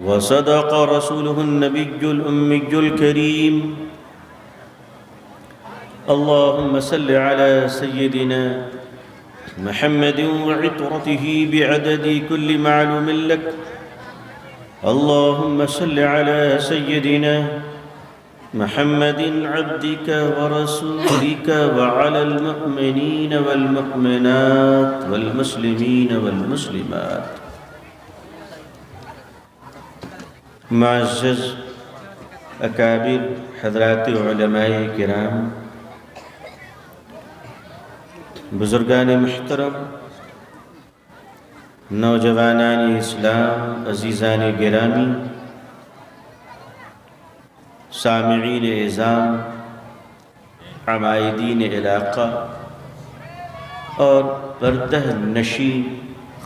وصدق رسوله النبي الأمي الكريم. اللهم صل على سيدنا محمد وعطرته بعدد كل معلوم لك. اللهم صل على سيدنا محمد عبدك ورسولك وعلى المؤمنين والمؤمنات والمسلمين والمسلمات. معزز اکابر حضرات علماء کرام، بزرگان محترم، نوجوانان اسلام، عزیزان گرامی، سامعین اعظام، عمائدین علاقہ اور پردہ نشین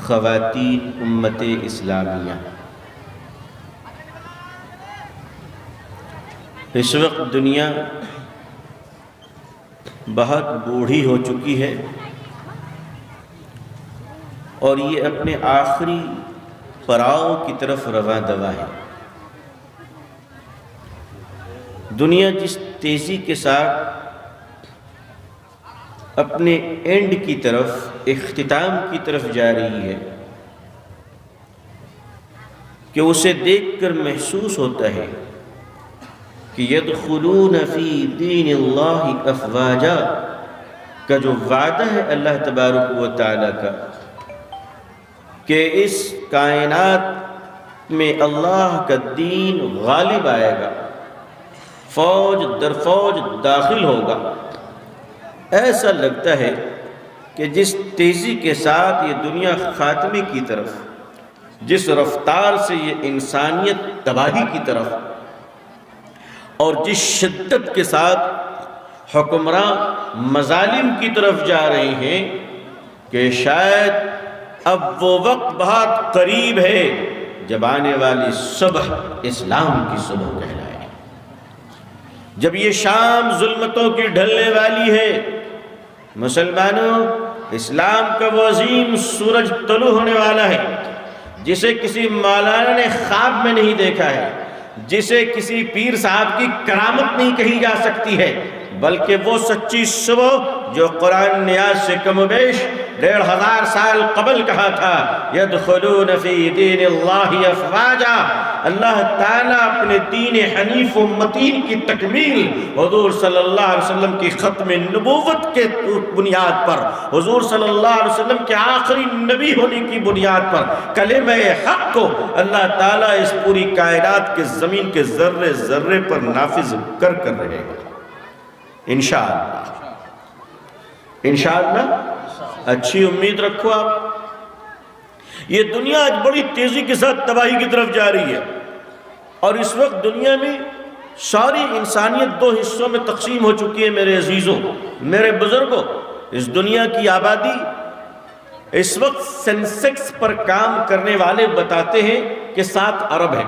خواتین امت اسلامیہ، اس وقت دنیا بہت بوڑھی ہو چکی ہے اور یہ اپنے آخری پڑاؤ کی طرف رواں دوا ہے. دنیا جس تیزی کے ساتھ اپنے اینڈ کی طرف، اختتام کی طرف جا رہی ہے کہ اسے دیکھ کر محسوس ہوتا ہے کہ یدخلون فی دین اللہ افواجا کا جو وعدہ ہے اللہ تبارک و تعالیٰ کا کہ اس کائنات میں اللہ کا دین غالب آئے گا، فوج در فوج داخل ہوگا، ایسا لگتا ہے کہ جس تیزی کے ساتھ یہ دنیا خاتمے کی طرف، جس رفتار سے یہ انسانیت تباہی کی طرف اور جس شدت کے ساتھ حکمراں مظالم کی طرف جا رہے ہیں کہ شاید اب وہ وقت بہت قریب ہے جب آنے والی صبح اسلام کی صبح کہلائے، جب یہ شام ظلمتوں کی ڈھلنے والی ہے. مسلمانوں، اسلام کا وہ عظیم سورج طلوع ہونے والا ہے جسے کسی مولانا نے خواب میں نہیں دیکھا ہے، جسے کسی پیر صاحب کی کرامت نہیں کہی جا سکتی ہے، بلکہ وہ سچی صبح جو قرآن نے آج سے کم و بیش 1500 سال قبل کہا تھا، یدخلون فی دین اللہ افواجا. اللہ تعالیٰ اپنے دین حنیف و متین کی تکمیل حضور صلی اللہ علیہ وسلم کی ختم نبوت کے بنیاد پر، حضور صلی اللہ علیہ وسلم کے آخری نبی ہونے کی بنیاد پر، کلمہ حق کو اللہ تعالیٰ اس پوری کائنات کے زمین کے ذرے ذرے پر نافذ کر رہے گا انشاءاللہ. انشاءاللہ اچھی امید رکھو. آپ یہ دنیا آج بڑی تیزی کے ساتھ تباہی کی طرف جا رہی ہے اور اس وقت دنیا میں ساری انسانیت 2 حصوں میں تقسیم ہو چکی ہے. میرے عزیزوں، میرے بزرگوں، اس دنیا کی آبادی اس وقت سینسیکس پر کام کرنے والے بتاتے ہیں کہ 7 ارب ہے.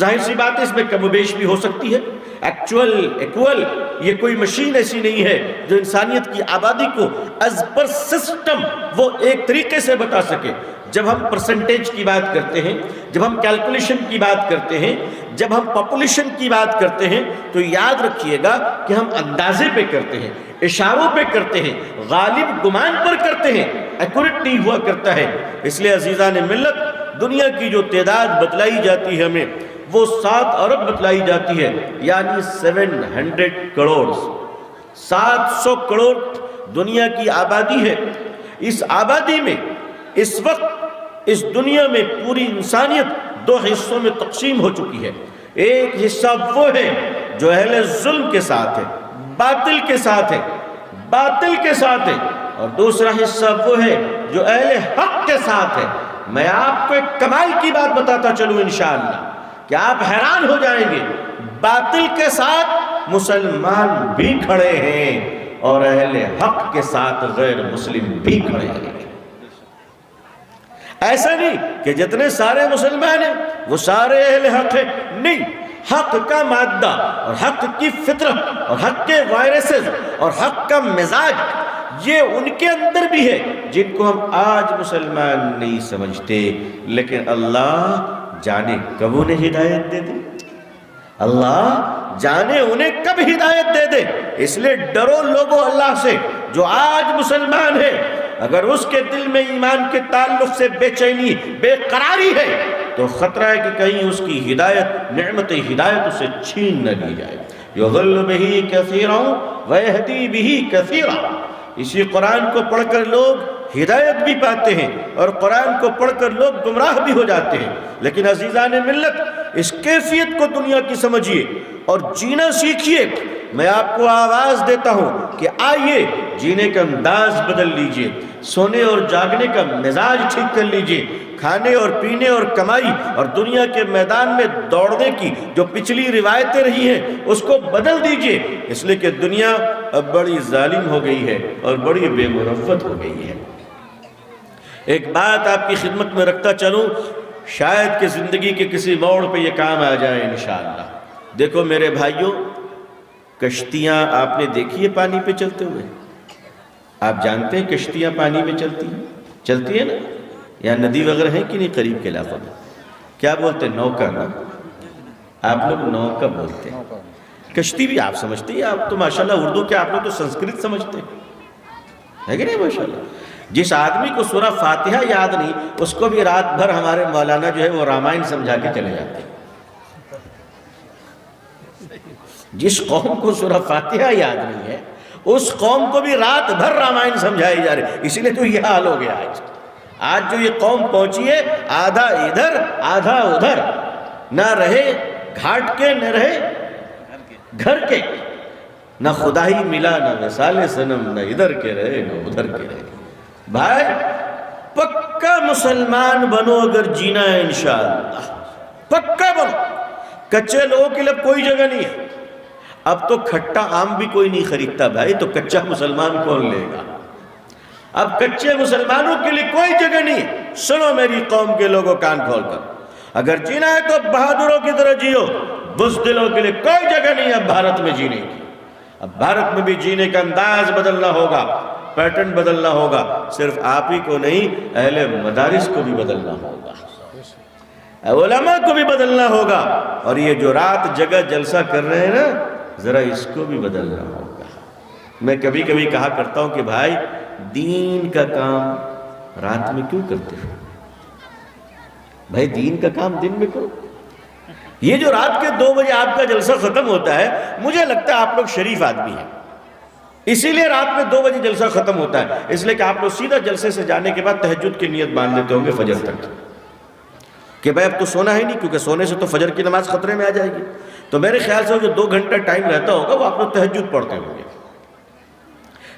ظاہر سی بات ہے اس میں کم و بیش بھی ہو سکتی ہے. ایکول یہ کوئی مشین ایسی نہیں ہے جو انسانیت کی آبادی کو از پر سسٹم وہ ایک طریقے سے بتا سکے. جب ہم پرسنٹیج کی بات کرتے ہیں، جب ہم کیلکولیشن کی بات کرتے ہیں، جب ہم پاپولیشن کی بات کرتے ہیں تو یاد رکھیے گا کہ ہم اندازے پہ کرتے ہیں، اشاروں پہ کرتے ہیں، غالب گمان پر کرتے ہیں، ایکوریٹ نہیں ہوا کرتا ہے. اس لیے عزیزان ملت، دنیا کی جو تعداد بتلائی جاتی ہے ہمیں وہ 7 ارب بتلائی جاتی ہے، یعنی 700 کروڑ 700 کروڑ دنیا کی آبادی ہے. اس آبادی میں اس وقت اس دنیا میں پوری انسانیت 2 حصوں میں تقسیم ہو چکی ہے. ایک حصہ وہ ہے جو اہل ظلم کے ساتھ ہے، باطل کے ساتھ ہے، اور دوسرا حصہ وہ ہے جو اہل حق کے ساتھ ہے. میں آپ کو ایک کمال کی بات بتاتا چلوں انشاءاللہ کہ آپ حیران ہو جائیں گے. باطل کے ساتھ مسلمان بھی کھڑے ہیں اور اہل حق کے ساتھ غیر مسلم بھی کھڑے ہیں. ایسا نہیں کہ جتنے سارے مسلمان ہیں وہ سارے اہل حق ہیں، نہیں. حق کا مادہ اور حق کی فطرت اور حق کے وائرسز اور حق کا مزاج یہ ان کے اندر بھی ہے جن کو ہم آج مسلمان نہیں سمجھتے، لیکن اللہ جانے کب انہیں ہدایت دے دے، اللہ جانے انہیں کب ہدایت دے دے۔ اس لیے ڈرو لوگو اللہ سے۔ جو آج مسلمان ہے اگر اس کے دل میں ایمان کے تعلق سے بے چینی، بے قراری ہے، تو خطرہ ہے کہ کہیں اس کی ہدایت، نعمت ہدایت اسے چھین نہ لی جائے۔ یضل بہ کثیرا ویہدی بہ کثیرا۔ اسی قرآن کو پڑھ کر لوگ ہدایت بھی پاتے ہیں اور قرآن کو پڑھ کر لوگ گمراہ بھی ہو جاتے ہیں۔ لیکن عزیزان ملت، اس کیفیت کو دنیا کی سمجھیے اور جینا سیکھیے۔ میں آپ کو آواز دیتا ہوں کہ آئیے جینے کا انداز بدل لیجئے، سونے اور جاگنے کا مزاج ٹھیک کر لیجئے، کھانے اور پینے اور کمائی اور دنیا کے میدان میں دوڑنے کی جو پچھلی روایتیں رہی ہیں اس کو بدل دیجئے، اس لیے کہ دنیا اب بڑی ظالم ہو گئی ہے اور بڑی بے مروت ہو گئی ہے۔ ایک بات آپ کی خدمت میں رکھتا چلوں، شاید کہ زندگی کے کسی موڑ پہ یہ کام آ جائے انشاءاللہ۔ دیکھو میرے بھائیوں، کشتیاں آپ نے دیکھی ہے پانی پہ چلتے ہوئے؟ آپ جانتے ہیں کشتیاں پانی میں چلتی ہیں نا؟ یا ندی وغیرہ ہیں کہ نہیں قریب کے علاقوں میں؟ کیا بولتے ہیں؟ نوکا نا؟ آپ لوگ نوکا بولتے ہیں۔ کشتی بھی آپ سمجھتے ہیں؟ آپ تو ماشاءاللہ اردو کے آپ لوگ تو سنسکرت سمجھتے ہیں، ہے کہ نہیں ماشاءاللہ؟ جس آدمی کو سورہ فاتحہ یاد نہیں اس کو بھی رات بھر ہمارے مولانا جو ہے وہ رامائن سمجھا کے چلے جاتے ہیں۔ جس قوم کو سورہ فاتحہ یاد نہیں ہے اس قوم کو بھی رات بھر رامائن سمجھائی جا رہی، اسی لیے تو یہ حال ہو گیا آج جو یہ قوم پہنچی ہے، آدھا ادھر آدھا ادھر، نہ رہے گھاٹ کے نہ رہے گھر کے، نہ خدا ہی ملا نہ وصال صنم، نہ ادھر کے رہے نہ ادھر کے رہے۔ بھائی پکا مسلمان بنو اگر جینا ہے انشاءاللہ، پکا بنو۔ کچے لوگوں کے لیے کوئی جگہ نہیں ہے۔ اب تو کھٹا آم بھی کوئی نہیں خریدتا بھائی، تو کچا مسلمان کون لے گا؟ اب کچے مسلمانوں کے لیے کوئی جگہ نہیں ہے۔ سنو میری قوم کے لوگوں، کان کھول کر، اگر جینا ہے تو بہادروں کی طرح جیو، بزدلوں کے لیے کوئی جگہ نہیں ہے اب بھارت میں جینے کی۔ اب بھارت میں بھی جینے کا انداز بدلنا ہوگا، پیٹرن بدلنا ہوگا، صرف آپ ہی کو نہیں، اہل مدارس کو بھی بدلنا ہوگا، علماء کو بھی بدلنا ہوگا، اور یہ جو رات جگہ جلسہ کر رہے ہیں نا، ذرا اس کو بھی بدلنا ہوگا۔ میں کبھی کبھی کہا کرتا ہوں کہ بھائی دین کا کام رات میں کیوں کرتے ہو؟ بھائی دین کا کام دن میں کرو۔ یہ جو رات کے 2 بجے آپ کا جلسہ ختم ہوتا ہے، مجھے لگتا ہے آپ لوگ شریف آدمی ہیں، اسی لیے رات میں 2 بجے جلسہ ختم ہوتا ہے، اس لیے کہ آپ لوگ سیدھا جلسے سے جانے کے بعد تہجد کی نیت باندھ لیتے ہوں گے فجر تک، کہ بھائی اب تو سونا ہے نہیں، کیونکہ سونے سے تو فجر کی نماز خطرے میں آ جائے گی۔ تو میرے خیال سے جو 2 گھنٹہ ٹائم رہتا ہوگا وہ آپ لوگ تہجد پڑھتے ہوں گے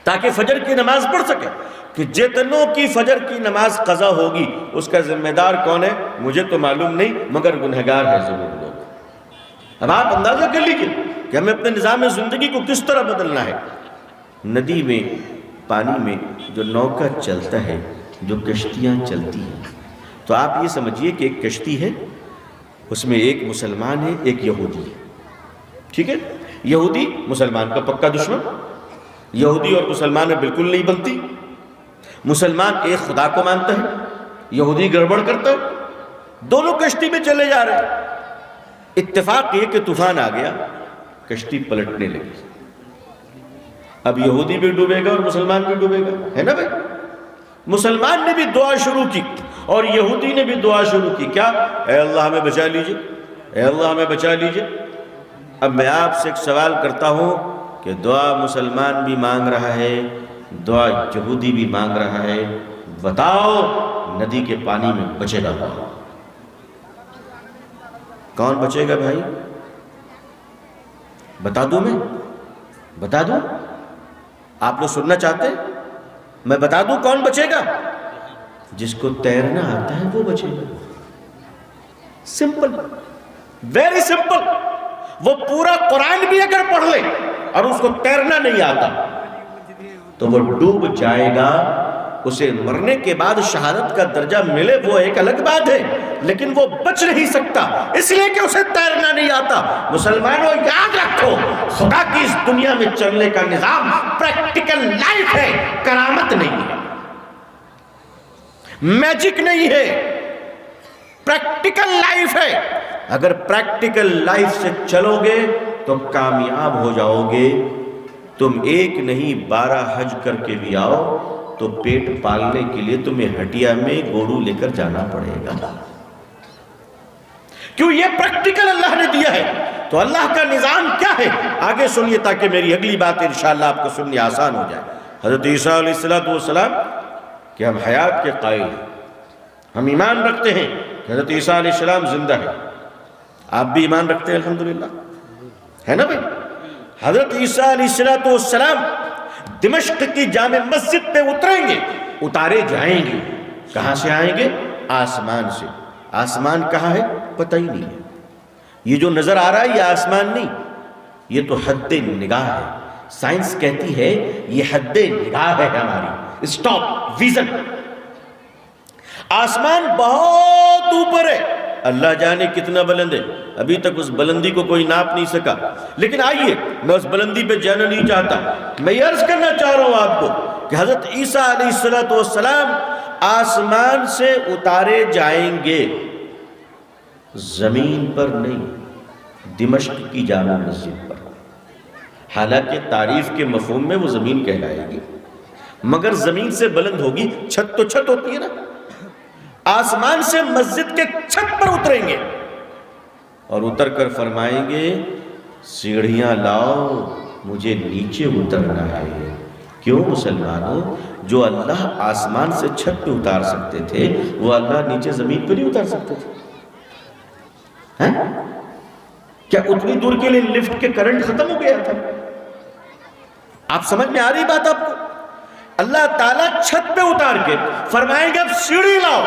تاکہ فجر کی نماز پڑھ سکے۔ کہ جتنوں کی فجر کی نماز قضا ہوگی اس کا ذمہ دار کون ہے مجھے تو معلوم نہیں، مگر گنہگار ہے ضرور لوگ۔ اب آپ اندازہ کر لیجئے کہ ہمیں اپنے نظام زندگی کو کس طرح بدلنا ہے۔ ندی میں، پانی میں جو نوکا چلتا ہے، جو کشتیاں چلتی ہیں، تو آپ یہ سمجھیے کہ ایک کشتی ہے، اس میں ایک مسلمان ہے، ایک یہودی ہے، ٹھیک ہے؟ یہودی مسلمان کا پکا دشمن، یہودی اور مسلمان میں بالکل نہیں بنتی۔ مسلمان ایک خدا کو مانتا ہے، یہودی گڑبڑ کرتا ہے، دونوں کشتی میں چلے جا رہے ہیں۔ اتفاق یہ کہ طوفان آ گیا، کشتی پلٹنے لگی۔ اب یہودی بھی ڈوبے گا اور مسلمان بھی ڈوبے گا، ہے نا بھائی؟ مسلمان نے بھی دعا شروع کی اور یہودی نے بھی دعا شروع کی، کیا؟ اے اللہ ہمیں بچا لیجئے، اے اللہ ہمیں بچا لیجئے۔ اب میں آپ سے ایک سوال کرتا ہوں کہ دعا مسلمان بھی مانگ رہا ہے، دعا یہودی بھی مانگ رہا ہے، بتاؤ ندی کے پانی میں بچے گا کون؟ بچے گا بھائی؟ بتا دوں میں؟ بتا دوں؟ آپ لوگ سننا چاہتے ہیں؟ میں بتا دوں کون بچے گا؟ جس کو تیرنا آتا ہے وہ بچے گا۔ Simple, very simple. وہ پورا قرآن بھی اگر پڑھ لے اور اس کو تیرنا نہیں آتا تو وہ ڈوب جائے گا۔ اسے مرنے کے بعد شہادت کا درجہ ملے وہ ایک الگ بات ہے، لیکن وہ بچ نہیں سکتا اس لیے کہ اسے تیرنا نہیں آتا۔ مسلمانوں یاد رکھو، خدا کی اس دنیا میں چلنے کا نظام پریکٹیکل لائف ہے، کرامت نہیں ہے، میجک نہیں ہے۔ پریکٹیکل لائف ہے. اگر پریکٹیکل لائف سے چلو گے تو کامیاب ہو جاؤ گے. تم ایک نہیں 12 حج کر کے بھی آؤ تو پیٹ پالنے کے لیے تمہیں ہٹیا میں گوڑو لے کر جانا پڑے گا. کیوں؟ یہ پریکٹیکل اللہ نے دیا ہے. تو اللہ کا نظام کیا ہے آگے سنیے تاکہ میری اگلی بات انشاءاللہ آپ کو سننی آسان ہو جائے. حضرت عیسیٰ علیہ السلام کہ ہم حیات کے قائل ہیں, ہم ایمان رکھتے ہیں کہ حضرت عیسیٰ علیہ السلام زندہ ہے. آپ بھی ایمان رکھتے ہیں الحمدللہ, ہے نا بھائی؟ حضرت عیسیٰ علیہ السلام دمشق کی جامع مسجد پہ اتریں گے, اتارے جائیں گے. کہاں سے آئیں گے؟ آسمان سے. آسمان کہاں ہے پتہ ہی نہیں ہے. یہ جو نظر آ رہا ہے یہ آسمان نہیں, یہ تو حد نگاہ ہے. سائنس کہتی ہے یہ حد نگاہ ہے ہماری, اسٹاپ ویژن. آسمان بہت اوپر ہے, اللہ جانے کتنا بلند ہے, ابھی تک اس بلندی کو کوئی ناپ نہیں سکا. لیکن آئیے, میں اس بلندی پہ جانا نہیں چاہتا, میں یہ عرض کرنا چاہ رہا ہوں آپ کو کہ حضرت عیسیٰ علیہ السلام آسمان سے اتارے جائیں گے, زمین پر نہیں, دمشق کی جامع مسجد پر. حالانکہ تعریف کے مفہوم میں وہ زمین کہلائے گی, مگر زمین سے بلند ہوگی. چھت تو چھت ہوتی ہے نا, آسمان سے مسجد کے چھت پر اتریں گے اور اتر کر فرمائیں گے سیڑھیاں لاؤ, مجھے نیچے اترنا ہے. کیوں مسلمانوں؟ جو اللہ آسمان سے چھت پہ اتار سکتے تھے وہ اللہ نیچے زمین پہ نہیں اتار سکتے تھے. کیا اتنی دور کے لیے لفٹ کے کرنٹ ختم ہو گیا تھا؟ آپ سمجھ میں آ رہی بات آپ کو؟ اللہ تعالیٰ چھت پہ اتار کے فرمائیں گے اب سیڑھی لاؤ.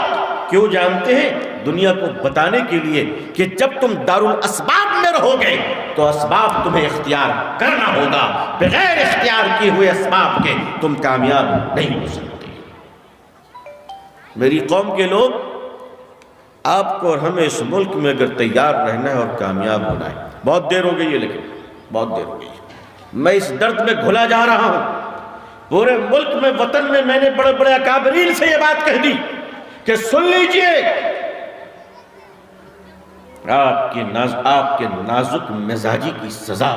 کیوں جانتے ہیں؟ دنیا کو بتانے کے لیے کہ جب تم دارالاسباب میں رہو گے تو اسباب تمہیں اختیار کرنا ہوگا, بغیر اختیار کیے ہوئے اسباب کے تم کامیاب نہیں ہو سکتے. میری قوم کے لوگ, آپ کو اور ہمیں اس ملک میں اگر تیار رہنا ہے اور کامیاب ہونا ہے, بہت دیر ہو گئی ہے, لیکن بہت دیر ہو گئی ہے, میں اس درد میں گھلا جا رہا ہوں. پورے ملک میں, وطن میں میں نے بڑے بڑے اکابرین سے یہ بات کہہ دی کہ سن لیجئے, آپ کے نازک مزاجی کی سزا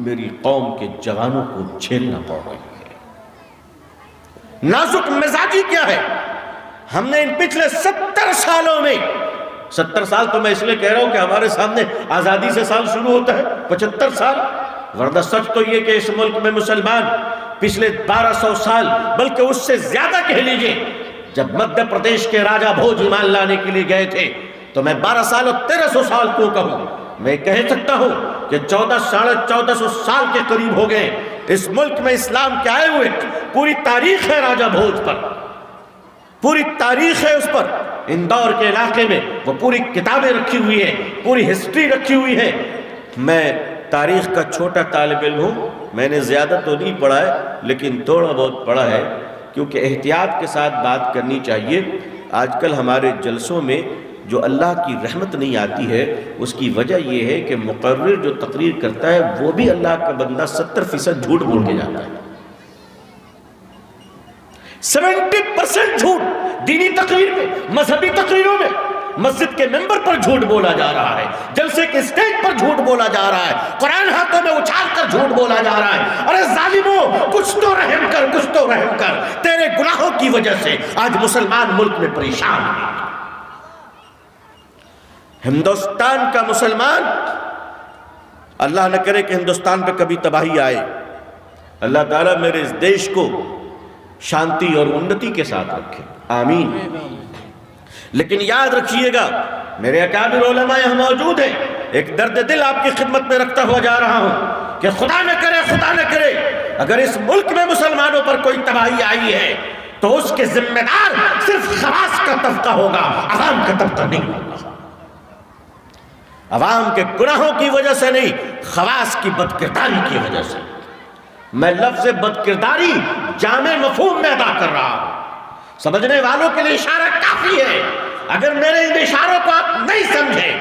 میری قوم کے جوانوں کو جھیلنا پڑ رہی ہے. نازک مزاجی کیا ہے؟ ہم نے ان پچھلے 70 سالوں میں, 70 سال تو میں اس لیے کہہ رہا ہوں کہ ہمارے سامنے آزادی سے سال شروع ہوتا ہے, 75 سال, ورنہ سچ تو یہ کہ اس ملک میں مسلمان پچھلے 1200 سال بلکہ اس سے زیادہ کہہ لیجئے, جب مدھیہ پردیش کے راجہ بھوج ایمان لانے کے لیے گئے تھے تو میں 12 سال اور 1300 سال کیوں کہوں, میں کہہ سکتا ہوں کہ 1400 سال کے قریب ہو گئے اس ملک میں اسلام کے آئے ہوئے. پوری تاریخ ہے راجہ بھوج پر, پوری تاریخ ہے اس پر. اندور کے علاقے میں وہ پوری کتابیں رکھی ہوئی ہیں, پوری ہسٹری رکھی ہوئی ہے. میں تاریخ کا چھوٹا طالب علم ہوں, میں نے زیادہ تو نہیں پڑھا ہے لیکن تھوڑا بہت پڑھا ہے, کیونکہ احتیاط کے ساتھ بات کرنی چاہیے. آج کل ہمارے جلسوں میں جو اللہ کی رحمت نہیں آتی ہے اس کی وجہ یہ ہے کہ مقرر جو تقریر کرتا ہے وہ بھی اللہ کا بندہ 70% جھوٹ بول کے جاتا ہے. 70% جھوٹ دینی تقریر میں, مذہبی تقریروں میں, مسجد کے ممبر پر جھوٹ بولا جا رہا ہے, جلسے کے اسٹیج پر جھوٹ بولا جا رہا ہے, قرآن ہاتھوں میں اچھال کر جھوٹ بولا جا رہا ہے. ارے ظالموں, کچھ تو رحم کر, کچھ تو رحم کر. تیرے گناہوں کی وجہ سے آج مسلمان ملک میں پریشان ہے. ہندوستان کا مسلمان, اللہ نہ کرے کہ ہندوستان پہ کبھی تباہی آئے, اللہ تعالیٰ میرے اس دیش کو شانتی اور انتی کے ساتھ رکھے, آمین. لیکن یاد رکھیے گا, میرے اکابر علماء یہاں موجود ہیں, ایک درد دل آپ کی خدمت میں رکھتا ہوا جا رہا ہوں کہ خدا نہ کرے اگر اس ملک میں مسلمانوں پر کوئی تباہی آئی ہے تو اس کے ذمہ دار صرف خواص کا طبقہ ہوگا, عوام کا طبقہ نہیں ہوگا. عوام کے گناہوں کی وجہ سے نہیں, خواص کی بدکرداری کی وجہ سے. میں لفظ بدکرداری جامع مفہوم میں ادا کر رہا ہوں, سمجھنے والوں کے لیے اشارہ کافی ہے. اگر میرے ان اشاروں کو آپ نہیں سمجھے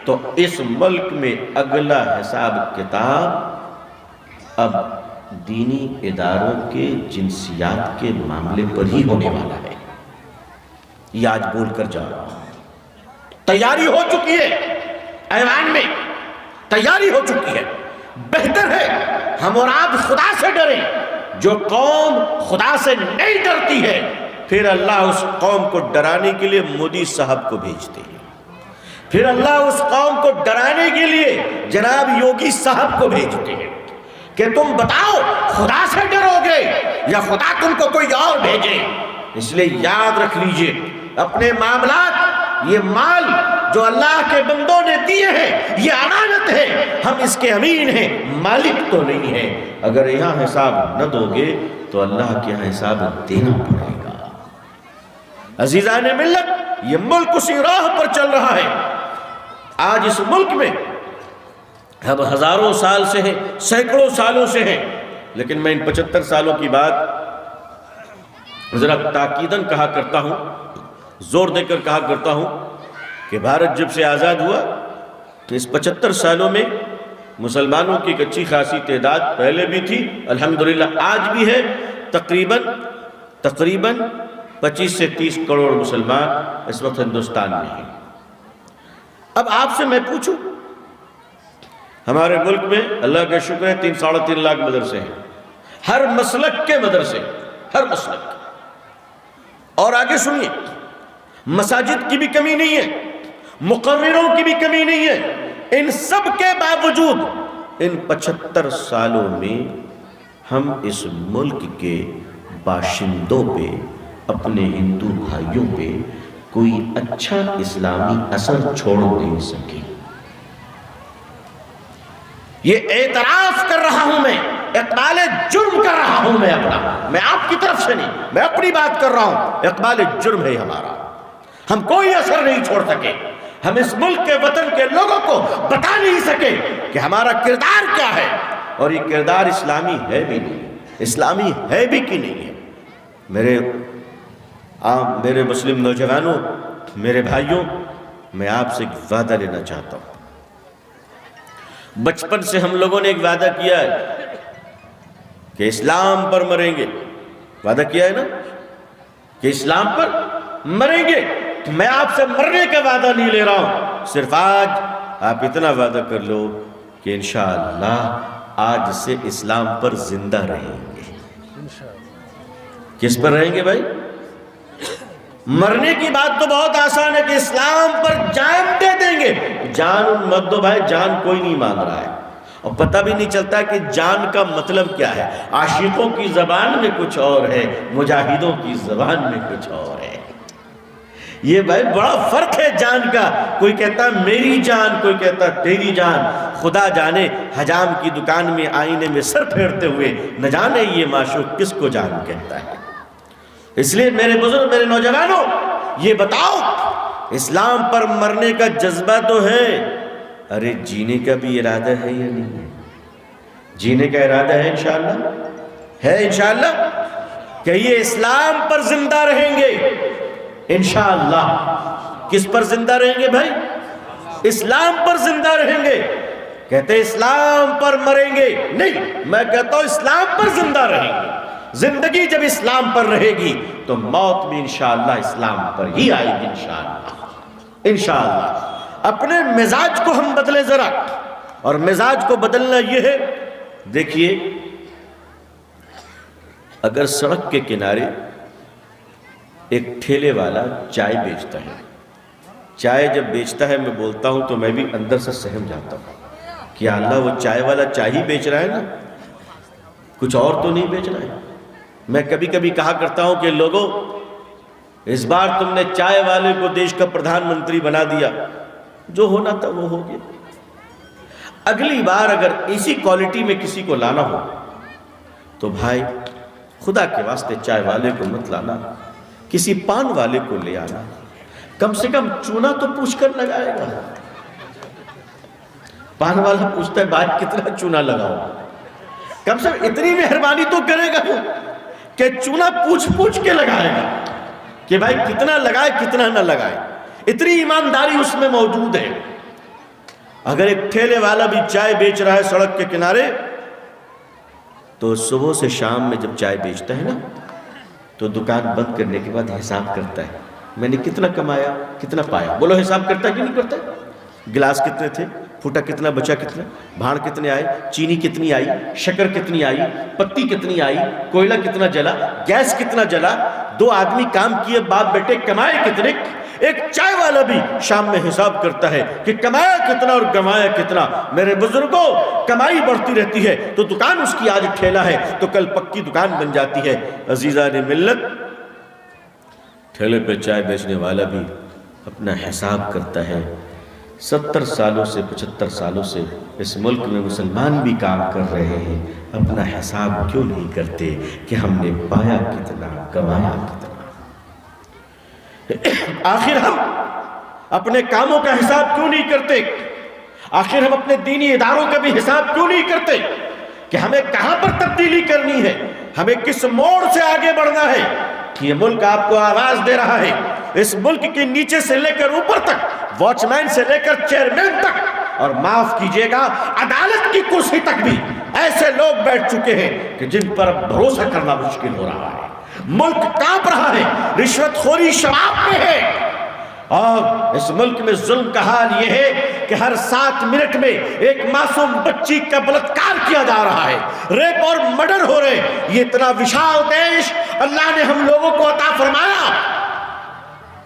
تو اس ملک میں اگلا حساب کتاب اب دینی اداروں کے جنسیات کے معاملے پر ہی ہونے والا ہے. یہ آج بول کر جا رہا ہوں. تیاری ہو چکی ہے، ایوان میں تیاری ہو چکی ہے۔ بہتر ہے ہم اور آپ خدا سے ڈریں۔ جو قوم خدا سے نہیں ڈرتی ہے، پھر اللہ اس قوم کو ڈرانے کے لیے مودی صاحب کو بھیجتے ہیں، پھر اللہ اس قوم کو ڈرانے کے لیے جناب یوگی صاحب کو بھیجتے ہیں کہ تم بتاؤ خدا سے ڈرو گے یا خدا تم کو کوئی اور بھیجے۔ اس لیے یاد رکھ لیجئے اپنے معاملات، یہ مال جو اللہ کے بندوں نے دیے ہیں یہ امانت ہے، ہم اس کے امین ہیں، مالک تو نہیں ہے۔ اگر یہاں حساب نہ دو گے تو اللہ کے یہاں حساب دینا پڑے گا۔ عزیزان ملت، یہ ملک اسی راہ پر چل رہا ہے۔ آج اس ملک میں ہم ہزاروں سال سے ہیں، سینکڑوں سالوں سے ہیں، لیکن میں ان 75 سالوں کی بات ذرا تاکیداً کہا کرتا ہوں، زور دے کر کہا کرتا ہوں کہ بھارت جب سے آزاد ہوا تو اس 75 سالوں میں مسلمانوں کی ایک اچھی خاصی تعداد پہلے بھی تھی، الحمدللہ آج بھی ہے، تقریباً 25 سے 30 کروڑ مسلمان اس وقت ہندوستان میں ہیں۔ اب آپ سے میں پوچھوں، ہمارے ملک میں اللہ کا شکر ہے 3-3.5 لاکھ مدرسے ہیں، ہر مسلک کے مدرسے، ہر مسلک کے۔ اور آگے سنیے، مساجد کی بھی کمی نہیں ہے، مقرروں کی بھی کمی نہیں ہے، ان سب کے باوجود ان 75 سالوں میں ہم اس ملک کے باشندوں پہ، اپنے ہندو بھائیوں پہ کوئی اچھا اسلامی اثر چھوڑ نہیں سکے۔ یہ اعتراف کر رہا ہوں میں، اقبال جرم کر رہا ہوں میں اپنا، میں آپ کی طرف سے نہیں، میں اپنی بات کر رہا ہوں، اقبال جرم ہے ہمارا۔ ہم کوئی اثر نہیں چھوڑ سکے، ہم اس ملک کے وطن کے لوگوں کو بتا نہیں سکے کہ ہمارا کردار کیا ہے، اور یہ کردار اسلامی ہے بھی نہیں، اسلامی ہے بھی کہ نہیں ہے۔ میرے مسلم نوجوانوں، میرے بھائیوں، میں آپ سے ایک وعدہ لینا چاہتا ہوں۔ بچپن سے ہم لوگوں نے ایک وعدہ کیا ہے کہ اسلام پر مریں گے، وعدہ کیا ہے نا کہ اسلام پر مریں گے۔ میں آپ سے مرنے کا وعدہ نہیں لے رہا ہوں، صرف آج آپ اتنا وعدہ کر لو کہ انشاءاللہ آج سے اسلام پر زندہ رہیں گے۔ کس پر رہیں گے بھائی؟ مرنے کی بات تو بہت آسان ہے کہ اسلام پر جان دے دیں گے، جان مت دو بھائی، جان کوئی نہیں مانگ رہا ہے، اور پتہ بھی نہیں چلتا کہ جان کا مطلب کیا ہے۔ عاشقوں کی زبان میں کچھ اور ہے، مجاہدوں کی زبان میں کچھ اور ہے۔ یہ بھائی بڑا فرق ہے جان کا، کوئی کہتا میری جان، کوئی کہتا تیری جان۔ خدا جانے حجام کی دکان میں آئینے میں سر پھیرتے ہوئے نہ جانے یہ معشوق کس کو جان کہتا ہے۔ اس لیے میرے بزرگ، میرے نوجوانوں، یہ بتاؤ اسلام پر مرنے کا جذبہ تو ہے، ارے جینے کا بھی ارادہ ہے یا نہیں ہے؟ جینے کا ارادہ ہے انشاءاللہ؟ ہے انشاءاللہ؟ کہیے اسلام پر زندہ رہیں گے انشاءاللہ۔ کس پر زندہ رہیں گے بھائی؟ اسلام پر زندہ رہیں گے۔ کہتے اسلام پر مریں گے، نہیں، میں کہتا ہوں اسلام پر زندہ رہیں گے۔ زندگی جب اسلام پر رہے گی تو موت بھی انشاءاللہ اسلام پر ہی آئے گی انشاءاللہ۔ انشاءاللہ اپنے مزاج کو ہم بدلیں ذرا، اور مزاج کو بدلنا یہ ہے، دیکھیے اگر سڑک کے کنارے ایک ٹھیلے والا چائے بیچتا ہے، چائے جب بیچتا ہے میں بولتا ہوں تو میں بھی اندر سے سہم جاتا ہوں کہ اللہ وہ چائے والا چائے ہی بیچ رہا ہے نا، کچھ اور تو نہیں بیچ رہا ہے۔ میں کبھی کبھی کہا کرتا ہوں کہ لوگوں، اس بار تم نے چائے والے کو دیش کا پردھان منتری بنا دیا، جو ہونا تھا وہ ہو گیا۔ اگلی بار اگر اسی کوالٹی میں کسی کو لانا ہو تو بھائی خدا کے واسطے چائے والے کو مت لانا، کسی پان والے کو لے آنا، کم سے کم چونا تو پوچھ کر لگائے گا۔ پان والا پوچھتا ہے بھائی کتنا چونا لگاؤ، کم سے کم اتنی مہربانی تو کرے گا کہ چونا پوچھ کے لگائے گا کہ بھائی کتنا لگائے کتنا نہ لگائے، اتنی ایمانداری اس میں موجود ہے۔ اگر ایک ٹھیلے والا بھی چائے بیچ رہا ہے سڑک کے کنارے، تو صبح سے شام میں جب چائے بیچتا ہے نا تو دکان بند کرنے کے بعد حساب کرتا ہے میں نے کتنا کمایا کتنا پایا؟ بولو حساب کرتا کہ نہیں کرتا؟ گلاس کتنے تھے، پھوٹا کتنا بچا، کتنا بھاڑ کتنے آئے، چینی کتنی آئی، شکر کتنی آئی، پتی کتنی آئی، کوئلہ کتنا جلا، گیس کتنا جلا، 2 آدمی کام کیے، باپ بیٹے کمائے کتنے؟ ایک چائے والا بھی شام میں حساب کرتا ہے کہ کمایا کتنا اور گنوایا کتنا۔ میرے بزرگوں، کمائی بڑھتی رہتی ہے تو دکان اس کی آج ٹھیلا ہے تو کل پکی دکان بن جاتی ہے۔ عزیزان ملت، ٹھیلے پہ چائے بیچنے والا بھی اپنا حساب کرتا ہے۔ 70 سالوں سے 75 سالوں سے اس ملک میں مسلمان بھی کام کر رہے ہیں، اپنا حساب کیوں نہیں کرتے کہ ہم نے پایا کتنا، کمایا کتنا؟ آخر ہم اپنے کاموں کا حساب کیوں نہیں کرتے؟ آخر ہم اپنے دینی اداروں کا بھی حساب کیوں نہیں کرتے کہ ہمیں کہاں پر تبدیلی کرنی ہے، ہمیں کس موڑ سے آگے بڑھنا ہے؟ یہ ملک آپ کو آواز دے رہا ہے، اس ملک کے نیچے سے لے کر اوپر تک، واچ مین سے لے کر چیئرمین تک، اور معاف کیجئے گا عدالت کی کرسی تک بھی ایسے لوگ بیٹھ چکے ہیں کہ جن پر اب بھروسہ کرنا مشکل ہو رہا ہے۔ ملک کانپ رہا ہے، رشوت خوری شباب میں ہے، اور اس ملک میں ظلم کا حال یہ ہے کہ ہر 7 منٹ میں ایک معصوم بچی کا بلاత్కాر کیا جا رہا ہے، ریپ اور مرڈر ہو رہے۔ یہ اتنا وشال دیش اللہ نے ہم لوگوں کو عطا فرمایا،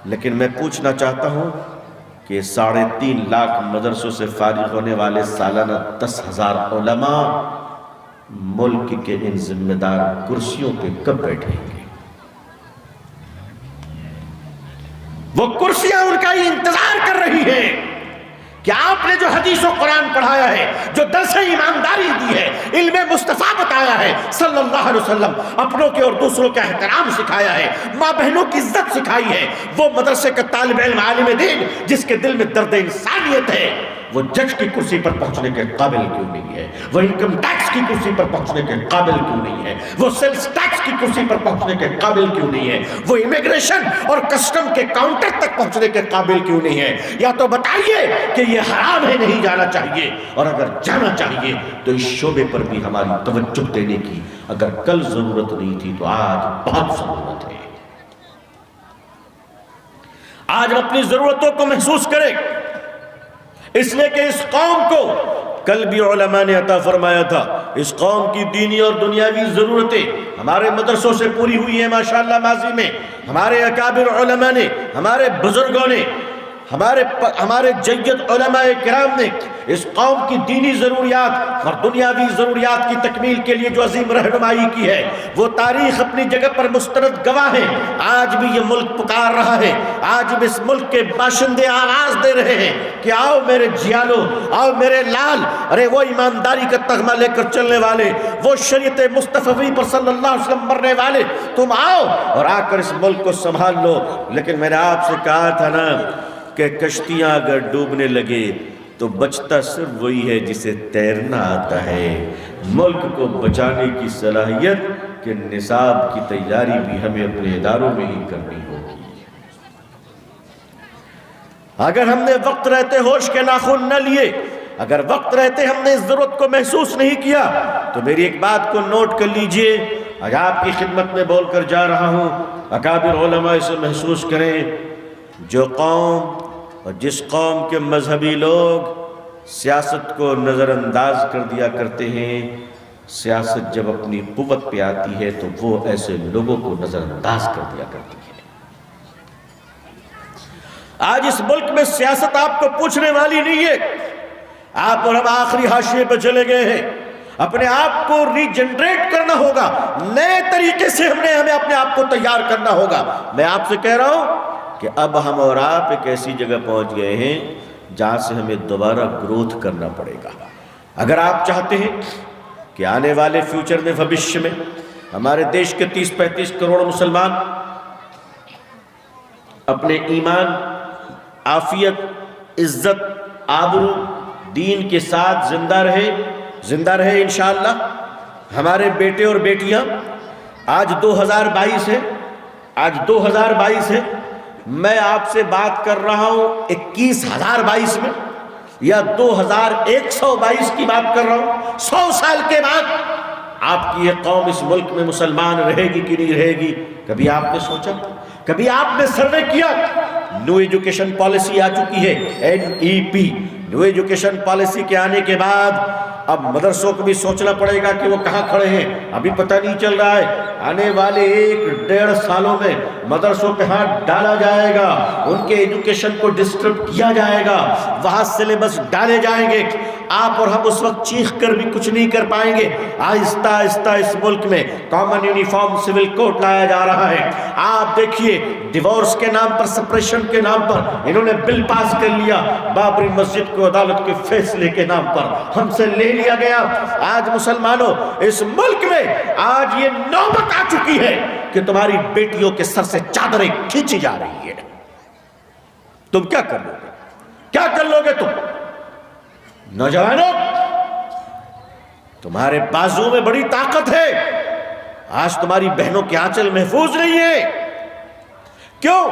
لیکن میں پوچھنا چاہتا ہوں کہ 3.5 لاکھ مدرسوں سے فارغ ہونے والے سالانہ 10,000 علماء ملک کے ان ذمہ دار کرسیوں پہ کب بیٹھیں گے؟ وہ کرسیاں ان کا ہی انتظار کر رہی ہیں کہ آپ نے جو حدیث و قرآن پڑھایا ہے، جو درس ایمانداری دی ہے، علم مصطفیٰ بتایا ہے صلی اللہ علیہ وسلم، اپنوں کے اور دوسروں کا احترام سکھایا ہے، ماں بہنوں کی عزت سکھائی ہے، وہ مدرسے کا طالب علم عالم دین جس کے دل میں درد انسانیت ہے، وہ جج کی کرسی پر پہنچنے کے قابل کیوں نہیں ہے؟ وہ انکم ٹیکس کی کرسی پر پہنچنے کے قابل کیوں نہیں ہے؟ وہ سیلز ٹیکس کی کرسی پر پہنچنے کے قابل کیوں نہیں ہے؟ وہ امیگریشن اور کسٹم کے کاؤنٹر تک پہنچنے کے قابل کیوں نہیں ہے؟ یا تو بتائیے کہ یہ حرام ہے، نہیں جانا چاہیے، اور اگر جانا چاہیے تو اس شعبے پر بھی ہماری توجہ دینے کی اگر کل ضرورت نہیں تھی تو آج بہت ضرورت ہے۔ آج ہم اپنی ضرورتوں کو محسوس کریں، اس لیے کہ اس قوم کو کل بھی علماء نے عطا فرمایا تھا، اس قوم کی دینی اور دنیاوی ضرورتیں ہمارے مدرسوں سے پوری ہوئی ہیں ماشاءاللہ۔ ماضی میں ہمارے اکابر علماء نے، ہمارے بزرگوں نے، ہمارے جید علماء کرام نے اس قوم کی دینی ضروریات اور دنیاوی ضروریات کی تکمیل کے لیے جو عظیم رہنمائی کی ہے، وہ تاریخ اپنی جگہ پر مستند گواہ ہے۔ آج بھی یہ ملک پکار رہا ہے، آج بھی اس ملک کے باشندے آواز دے رہے ہیں کہ آؤ میرے جیالو، آؤ میرے لال، ارے وہ ایمانداری کا تغمہ لے کر چلنے والے، وہ شریعت مصطفی پر صلی اللہ علیہ وسلم مرنے والے، تم آؤ اور آ کر اس ملک کو سنبھال لو۔ لیکن میں نے آپ سے کہا تھا نا کہ کشتیاں اگر ڈوبنے لگے تو بچتا صرف وہی ہے جسے تیرنا آتا ہے۔ ملک کو بچانے کی صلاحیت کہ نصاب کی تیاری بھی ہمیں اپنے اداروں میں ہی کرنی ہوگی۔ اگر ہم نے وقت رہتے ہوش کے ناخن نہ لیے، اگر وقت رہتے ہم نے اس ضرورت کو محسوس نہیں کیا، تو میری ایک بات کو نوٹ کر لیجئے، آج آپ کی خدمت میں بول کر جا رہا ہوں، اکابر علماء اسے محسوس کریں، جو قوم اور جس قوم کے مذہبی لوگ سیاست کو نظر انداز کر دیا کرتے ہیں، سیاست جب اپنی قوت پہ آتی ہے تو وہ ایسے لوگوں کو نظر انداز کر دیا کرتی ہے۔ آج اس ملک میں سیاست آپ کو پوچھنے والی نہیں ہے، آپ اور ہم آخری حاشیے پہ چلے گئے ہیں۔ اپنے آپ کو ری جنریٹ کرنا ہوگا، نئے طریقے سے ہمیں اپنے آپ کو تیار کرنا ہوگا۔ میں آپ سے کہہ رہا ہوں کہ اب ہم اور آپ ایک ایسی جگہ پہنچ گئے ہیں جہاں سے ہمیں دوبارہ گروتھ کرنا پڑے گا۔ اگر آپ چاہتے ہیں کہ آنے والے فیوچر میں، بھوشیہ میں ہمارے دیش کے 30-35 کروڑ مسلمان اپنے ایمان، عافیت، عزت، آبرو، دین کے ساتھ زندہ رہے انشاءاللہ، ہمارے بیٹے اور بیٹیاں، آج 2022 ہے، آج 2022 ہے، میں آپ سے بات کر رہا ہوں 21,022 میں یا 2122 کی بات کر رہا ہوں۔ 100 سال کے بعد آپ کی یہ قوم اس ملک میں مسلمان رہے گی کہ نہیں رہے گی؟ کبھی آپ نے سوچا؟ کبھی آپ نے سروے کیا؟ نیو ایجوکیشن پالیسی آ چکی ہے، NEP، نیو ایجوکیشن پالیسی کے آنے کے بعد اب مدرسوں کو بھی سوچنا پڑے گا کہ وہ کہاں کھڑے ہیں، ابھی پتہ نہیں چل رہا ہے۔ آنے والے 1-1.5 سالوں میں مدرسوں پہ ہاتھ ڈالا جائے گا، ان کے ایجوکیشن کو ڈسٹرب کیا جائے گا، وہاں سلیبس ڈالے جائیں گے۔ آپ اور ہم اس وقت چیخ کر بھی کچھ نہیں کر پائیں گے۔ آہستہ آہستہ اس ملک میں کامن یونیفارم سول کوڈ لایا جا رہا ہے۔ آپ دیکھیے، ڈیورس کے نام پر، سپریشن کے نام پر انہوں نے بل پاس کر لیا، بابری مسجد کو عدالت کے فیصلے کے نام پر ہم سے لے لیا گیا۔ آج مسلمانوں، اس ملک میں آج یہ نوبت آ چکی ہے کہ تمہاری بیٹیوں کے سر سے چادریں کھینچی جا رہی ہے۔ تم کیا کر لو گے؟ کیا کر لو گے تم؟ نوجوانوں، تمہارے بازو میں بڑی طاقت ہے، آج تمہاری بہنوں کے آنچل محفوظ نہیں ہے۔ کیوں؟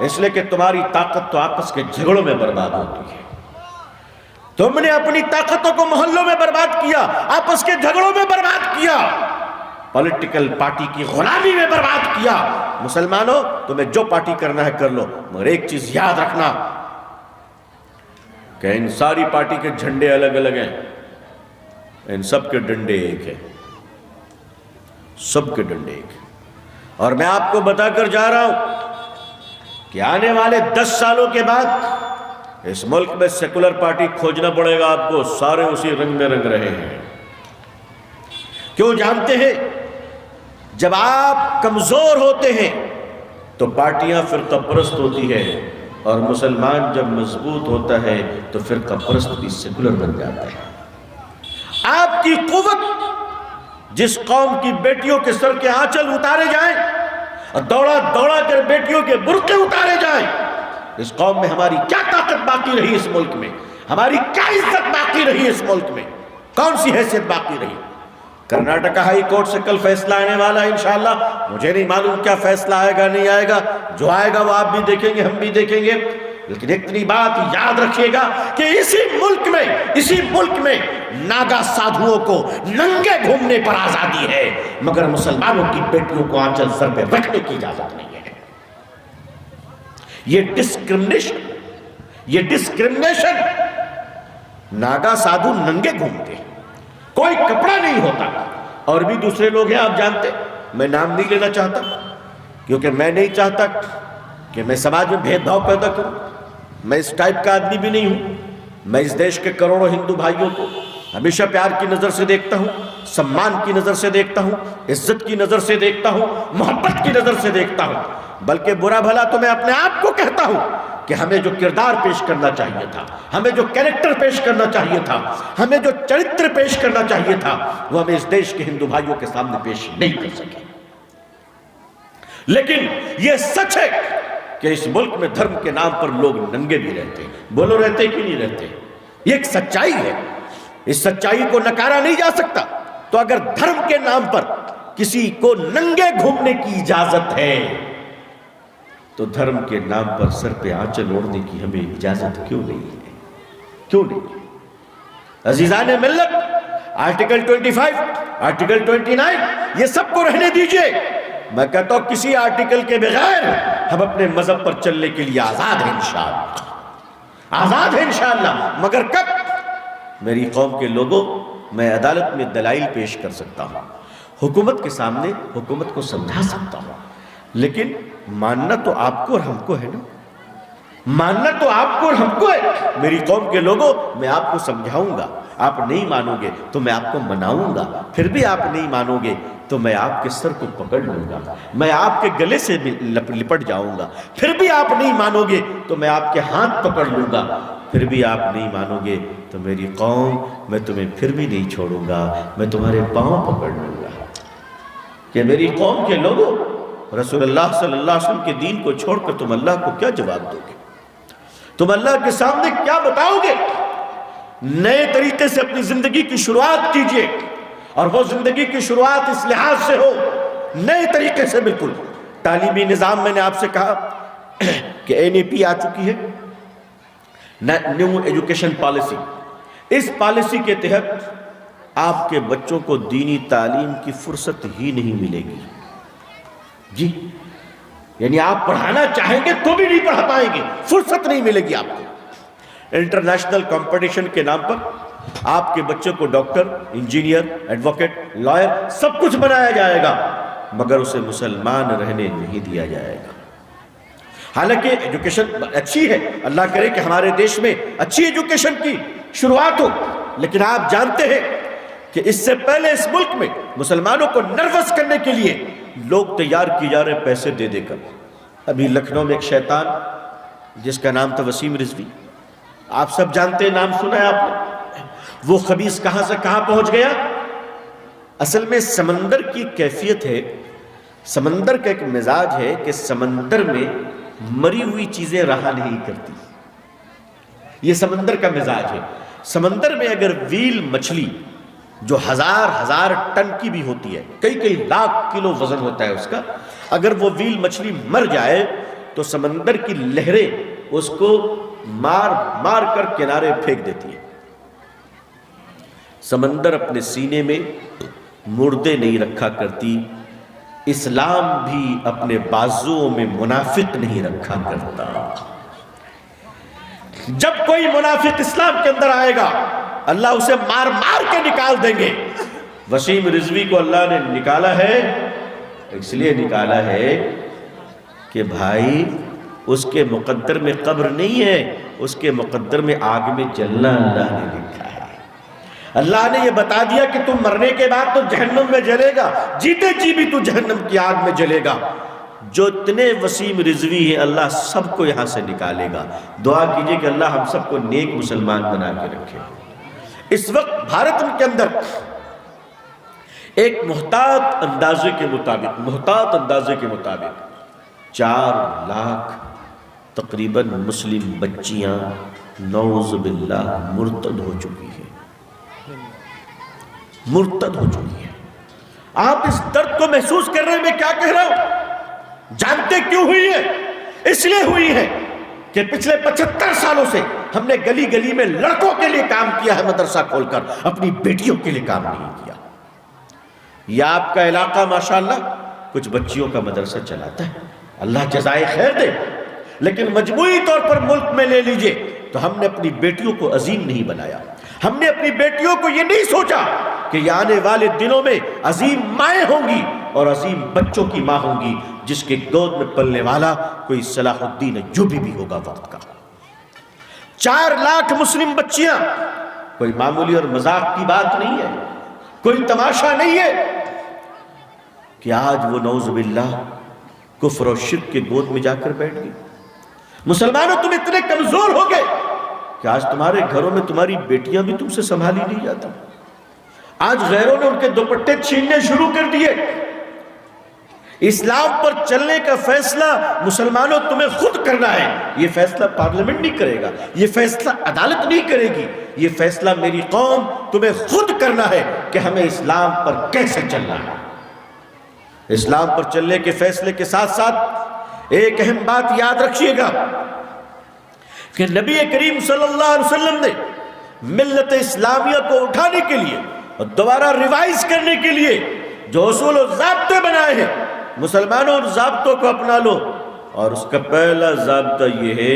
اس لیے کہ تمہاری طاقت تو آپس کے جھگڑوں میں برباد ہوتی ہے۔ تم نے اپنی طاقتوں کو محلوں میں برباد کیا، آپس کے جھگڑوں میں برباد کیا، پولیٹیکل پارٹی کی غلامی میں برباد کیا۔ مسلمانوں، تمہیں جو پارٹی کرنا ہے کر لو، مگر ایک چیز یاد رکھنا کہ ان ساری پارٹی کے جھنڈے الگ الگ ہیں، ان سب کے ڈنڈے ایک ہیں، سب کے ڈنڈے ایک ہیں۔ اور میں آپ کو بتا کر جا رہا ہوں کہ آنے والے 10 سالوں کے بعد اس ملک میں سیکولر پارٹی کھوجنا پڑے گا آپ کو، سارے اسی رنگ میں رنگ رہے ہیں۔ کیوں جانتے ہیں؟ جب آپ کمزور ہوتے ہیں تو پارٹیاں فرقہ پرست ہوتی ہے، اور مسلمان جب مضبوط ہوتا ہے تو فرقہ پرست بھی سیکولر بن جاتا ہے۔ آپ کی قوت، جس قوم کی بیٹیوں کے سر کے آنچل اتارے جائیں اور دوڑا دوڑا کر بیٹیوں کے برقعے اتارے جائیں، اس قوم میں ہماری کیا طاقت باقی رہی؟ اس ملک میں ہماری کیا عزت باقی رہی؟ اس ملک میں کون سی حیثیت باقی رہی؟ کرناٹکا ہائی کورٹ سے کل فیصلہ آنے والا ہے انشاءاللہ، مجھے نہیں معلوم کیا فیصلہ آئے گا نہیں آئے گا، جو آئے گا وہ آپ بھی دیکھیں گے، ہم بھی دیکھیں گے، لیکن اتنی بات یاد رکھیے گا کہ اسی ملک میں ناگا سادھوؤں کو ننگے گھومنے پر آزادی ہے، مگر مسلمانوں کی بیٹیوں کو آنچل سر پہ رکھنے کی اجازت نہیں ہے۔ یہ ڈسکرمنیشن، ناگا سادھو ننگے گھومتے ہیں، کوئی کپڑا نہیں ہوتا، اور بھی دوسرے لوگ ہیں آپ جانتے، میں نام نہیں لینا چاہتا کیونکہ میں نہیں چاہتا کہ میں سماج میں بھید بھاؤ پیدا کروں، میں اس ٹائپ کا آدمی بھی نہیں ہوں۔ میں اس دیش کے کروڑوں ہندو بھائیوں کو ہمیشہ پیار کی نظر سے دیکھتا ہوں، سمان کی نظر سے دیکھتا ہوں، عزت کی نظر سے دیکھتا ہوں، محبت کی نظر سے دیکھتا ہوں، بلکہ برا بھلا تو میں اپنے آپ کو کہتا ہوں کہ ہمیں جو کردار پیش کرنا چاہیے تھا، ہمیں جو کریکٹر پیش کرنا چاہیے تھا، ہمیں جو چرتر پیش کرنا چاہیے تھا، وہ ہمیں اس دیش کے ہندو بھائیوں کے سامنے پیش نہیں کر سکے۔ لیکن یہ سچ ہے کہ اس ملک میں دھرم کے نام پر لوگ ننگے بھی رہتے ہیں۔ بولو رہتے کہ نہیں رہتے؟ یہ ایک سچائی ہے، اس سچائی کو نکارا نہیں جا سکتا۔ تو اگر دھرم کے نام پر کسی کو ننگے گھومنے کی اجازت ہے تو دھرم کے نام پر سر پہ آنچل اوڑھنے کی ہمیں اجازت کیوں نہیں ہے؟ کیوں نہیں؟ عزیزان ملت، آرٹیکل 25، آرٹیکل 29، یہ سب کو رہنے دیجئے۔ میں کہتا ہوں کسی آرٹیکل کے بغیر ہم اپنے مذہب پر چلنے کے لیے آزاد ہیں انشاءاللہ، آزاد ہیں انشاءاللہ، مگر کب؟ میری قوم کے لوگوں، میں عدالت میں دلائل پیش کر سکتا ہوں، حکومت کے سامنے حکومت کو سمجھا سکتا ہوں، لیکن ماننا تو آپ کو اور ہم کو ہے نا، ماننا تو آپ کو اور ہم کو ہے۔ میری قوم کے لوگوں، میں آپ کو سمجھاؤں گا، آپ نہیں مانو گے تو میں آپ کو مناؤں گا، پھر بھی آپ نہیں مانو گے تو میں آپ کے سر کو پکڑ لوں گا، میں آپ کے گلے سے لپٹ جاؤں گا، پھر بھی آپ نہیں مانو گے تو میں آپ کے ہاتھ پکڑ لوں گا، پھر بھی آپ نہیں مانو گے تو میری قوم، میں تمہیں پھر بھی نہیں چھوڑوں گا، میں تمہارے پاؤں پکڑ لوں گا۔ کہ میری قوم کے لوگوں، رسول اللہ صلی اللہ علیہ وسلم کے دین کو چھوڑ کر تم اللہ کو کیا جواب دو گے؟ تم اللہ کے سامنے کیا بتاؤ گے؟ نئے طریقے سے اپنی زندگی کی شروعات کیجئے، اور وہ زندگی کی شروعات اس لحاظ سے ہو، نئے طریقے سے بالکل۔ تعلیمی نظام، میں نے آپ سے کہا کہ NEP آ چکی ہے، نیو ایجوکیشن پالیسی۔ اس پالیسی کے تحت آپ کے بچوں کو دینی تعلیم کی فرصت ہی نہیں ملے گی۔ جی، یعنی آپ پڑھانا چاہیں گے تو بھی نہیں پڑھا پائیں گے، فرصت نہیں ملے گی آپ کو۔ انٹرنیشنل کمپٹیشن کے نام پر آپ کے بچوں کو ڈاکٹر، انجینئر، ایڈوکیٹ، لائر سب کچھ بنایا جائے گا، مگر اسے مسلمان رہنے نہیں دیا جائے گا۔ حالانکہ ایجوکیشن اچھی ہے، اللہ کرے کہ ہمارے دیش میں اچھی ایجوکیشن کی شروعات ہو، لیکن آپ جانتے ہیں کہ اس سے پہلے اس ملک میں مسلمانوں کو نروس کرنے کے لیے لوگ تیار کیے جا رہے پیسے دے دے کر۔ ابھی لکھنؤ میں ایک شیطان جس کا نام تھا وسیم رضوی، آپ سب جانتے ہیں، نام سنا ہے آپ نے، وہ خبیث کہاں سے کہاں پہنچ گیا۔ اصل میں سمندر کی کیفیت ہے، سمندر کا ایک مزاج ہے کہ سمندر میں مری ہوئی چیزیں رہا نہیں کرتی، یہ سمندر کا مزاج ہے۔ سمندر میں اگر ویل مچھلی جو ہزار ٹن کی بھی ہوتی ہے، کئی لاکھ کلو وزن ہوتا ہے اس کا، اگر وہ ویل مچھلی مر جائے تو سمندر کی لہریں اس کو مار کر کنارے پھینک دیتی ہے۔ سمندر اپنے سینے میں مردے نہیں رکھا کرتی، اسلام بھی اپنے بازوؤں میں منافق نہیں رکھا کرتا۔ جب کوئی منافق اسلام کے اندر آئے گا اللہ اسے مار کے نکال دیں گے۔ وسیم رضوی کو اللہ نے نکالا ہے، اس لیے نکالا ہے کہ بھائی اس کے مقدر میں قبر نہیں ہے، اس کے مقدر میں آگ میں جلنا اللہ نے لکھا ہے۔ اللہ نے یہ بتا دیا کہ تم مرنے کے بعد تو جہنم میں جلے گا، جیتے جی بھی تو جہنم کی آگ میں جلے گا۔ جو اتنے وسیم رضوی ہیں اللہ سب کو یہاں سے نکالے گا۔ دعا کیجئے کہ اللہ ہم سب کو نیک مسلمان بنا کے رکھے۔ اس وقت بھارت کے اندر ایک محتاط اندازے کے مطابق 4 لاکھ تقریباً مسلم بچیاں نعوذ باللہ مرتد ہو چکی ہیں، آپ اس درد کو محسوس کر رہے ہیں میں کیا کہہ رہا ہوں؟ جانتے کیوں ہوئی ہے؟ اس لیے ہوئی ہے کہ پچھلے 75 سالوں سے ہم نے گلی گلی میں لڑکوں کے لیے کام کیا ہے، مدرسہ کھول کر، اپنی بیٹیوں کے لیے کام نہیں کیا۔ یا آپ کا علاقہ ماشاءاللہ کچھ بچیوں کا مدرسہ چلاتا ہے، اللہ جزائے خیر دے، لیکن مجموعی طور پر ملک میں لے لیجئے تو ہم نے اپنی بیٹیوں کو عظیم نہیں بنایا۔ ہم نے اپنی بیٹیوں کو یہ نہیں سوچا کہ یہ آنے والے دنوں میں عظیم مائیں ہوں گی اور عظیم بچوں کی ماں ہوں گی، جس کے گود میں پلنے والا کوئی صلاح الدین ایوبی بھی ہوگا وقت کا۔ 4 لاکھ مسلم بچیاں کوئی معمولی اور مذاق کی بات نہیں ہے، کوئی تماشا نہیں ہے کہ آج وہ نعوذ باللہ کفر و شرک کے گود میں جا کر بیٹھ گئی۔ مسلمانوں تم اتنے کمزور ہو گئے کہ آج تمہارے گھروں میں تمہاری بیٹیاں بھی تم سے سنبھالی نہیں جاتی۔ آج غیروں نے ان کے دوپٹے چھیننے شروع کر دیے۔ اسلام پر چلنے کا فیصلہ مسلمانوں تمہیں خود کرنا ہے، یہ فیصلہ پارلیمنٹ نہیں کرے گا، یہ فیصلہ عدالت نہیں کرے گی، یہ فیصلہ میری قوم تمہیں خود کرنا ہے کہ ہمیں اسلام پر کیسے چلنا ہے۔ اسلام پر چلنے کے فیصلے کے ساتھ ساتھ ایک اہم بات یاد رکھیے گا کہ نبی کریم صلی اللہ علیہ وسلم نے ملت اسلامیہ کو اٹھانے کے لیے اور دوبارہ ریوائز کرنے کے لیے جو اصول و ضابطے بنائے ہیں، مسلمانوں ان ضابطوں کو اپنا لو۔ اور اس کا پہلا ضابطہ یہ ہے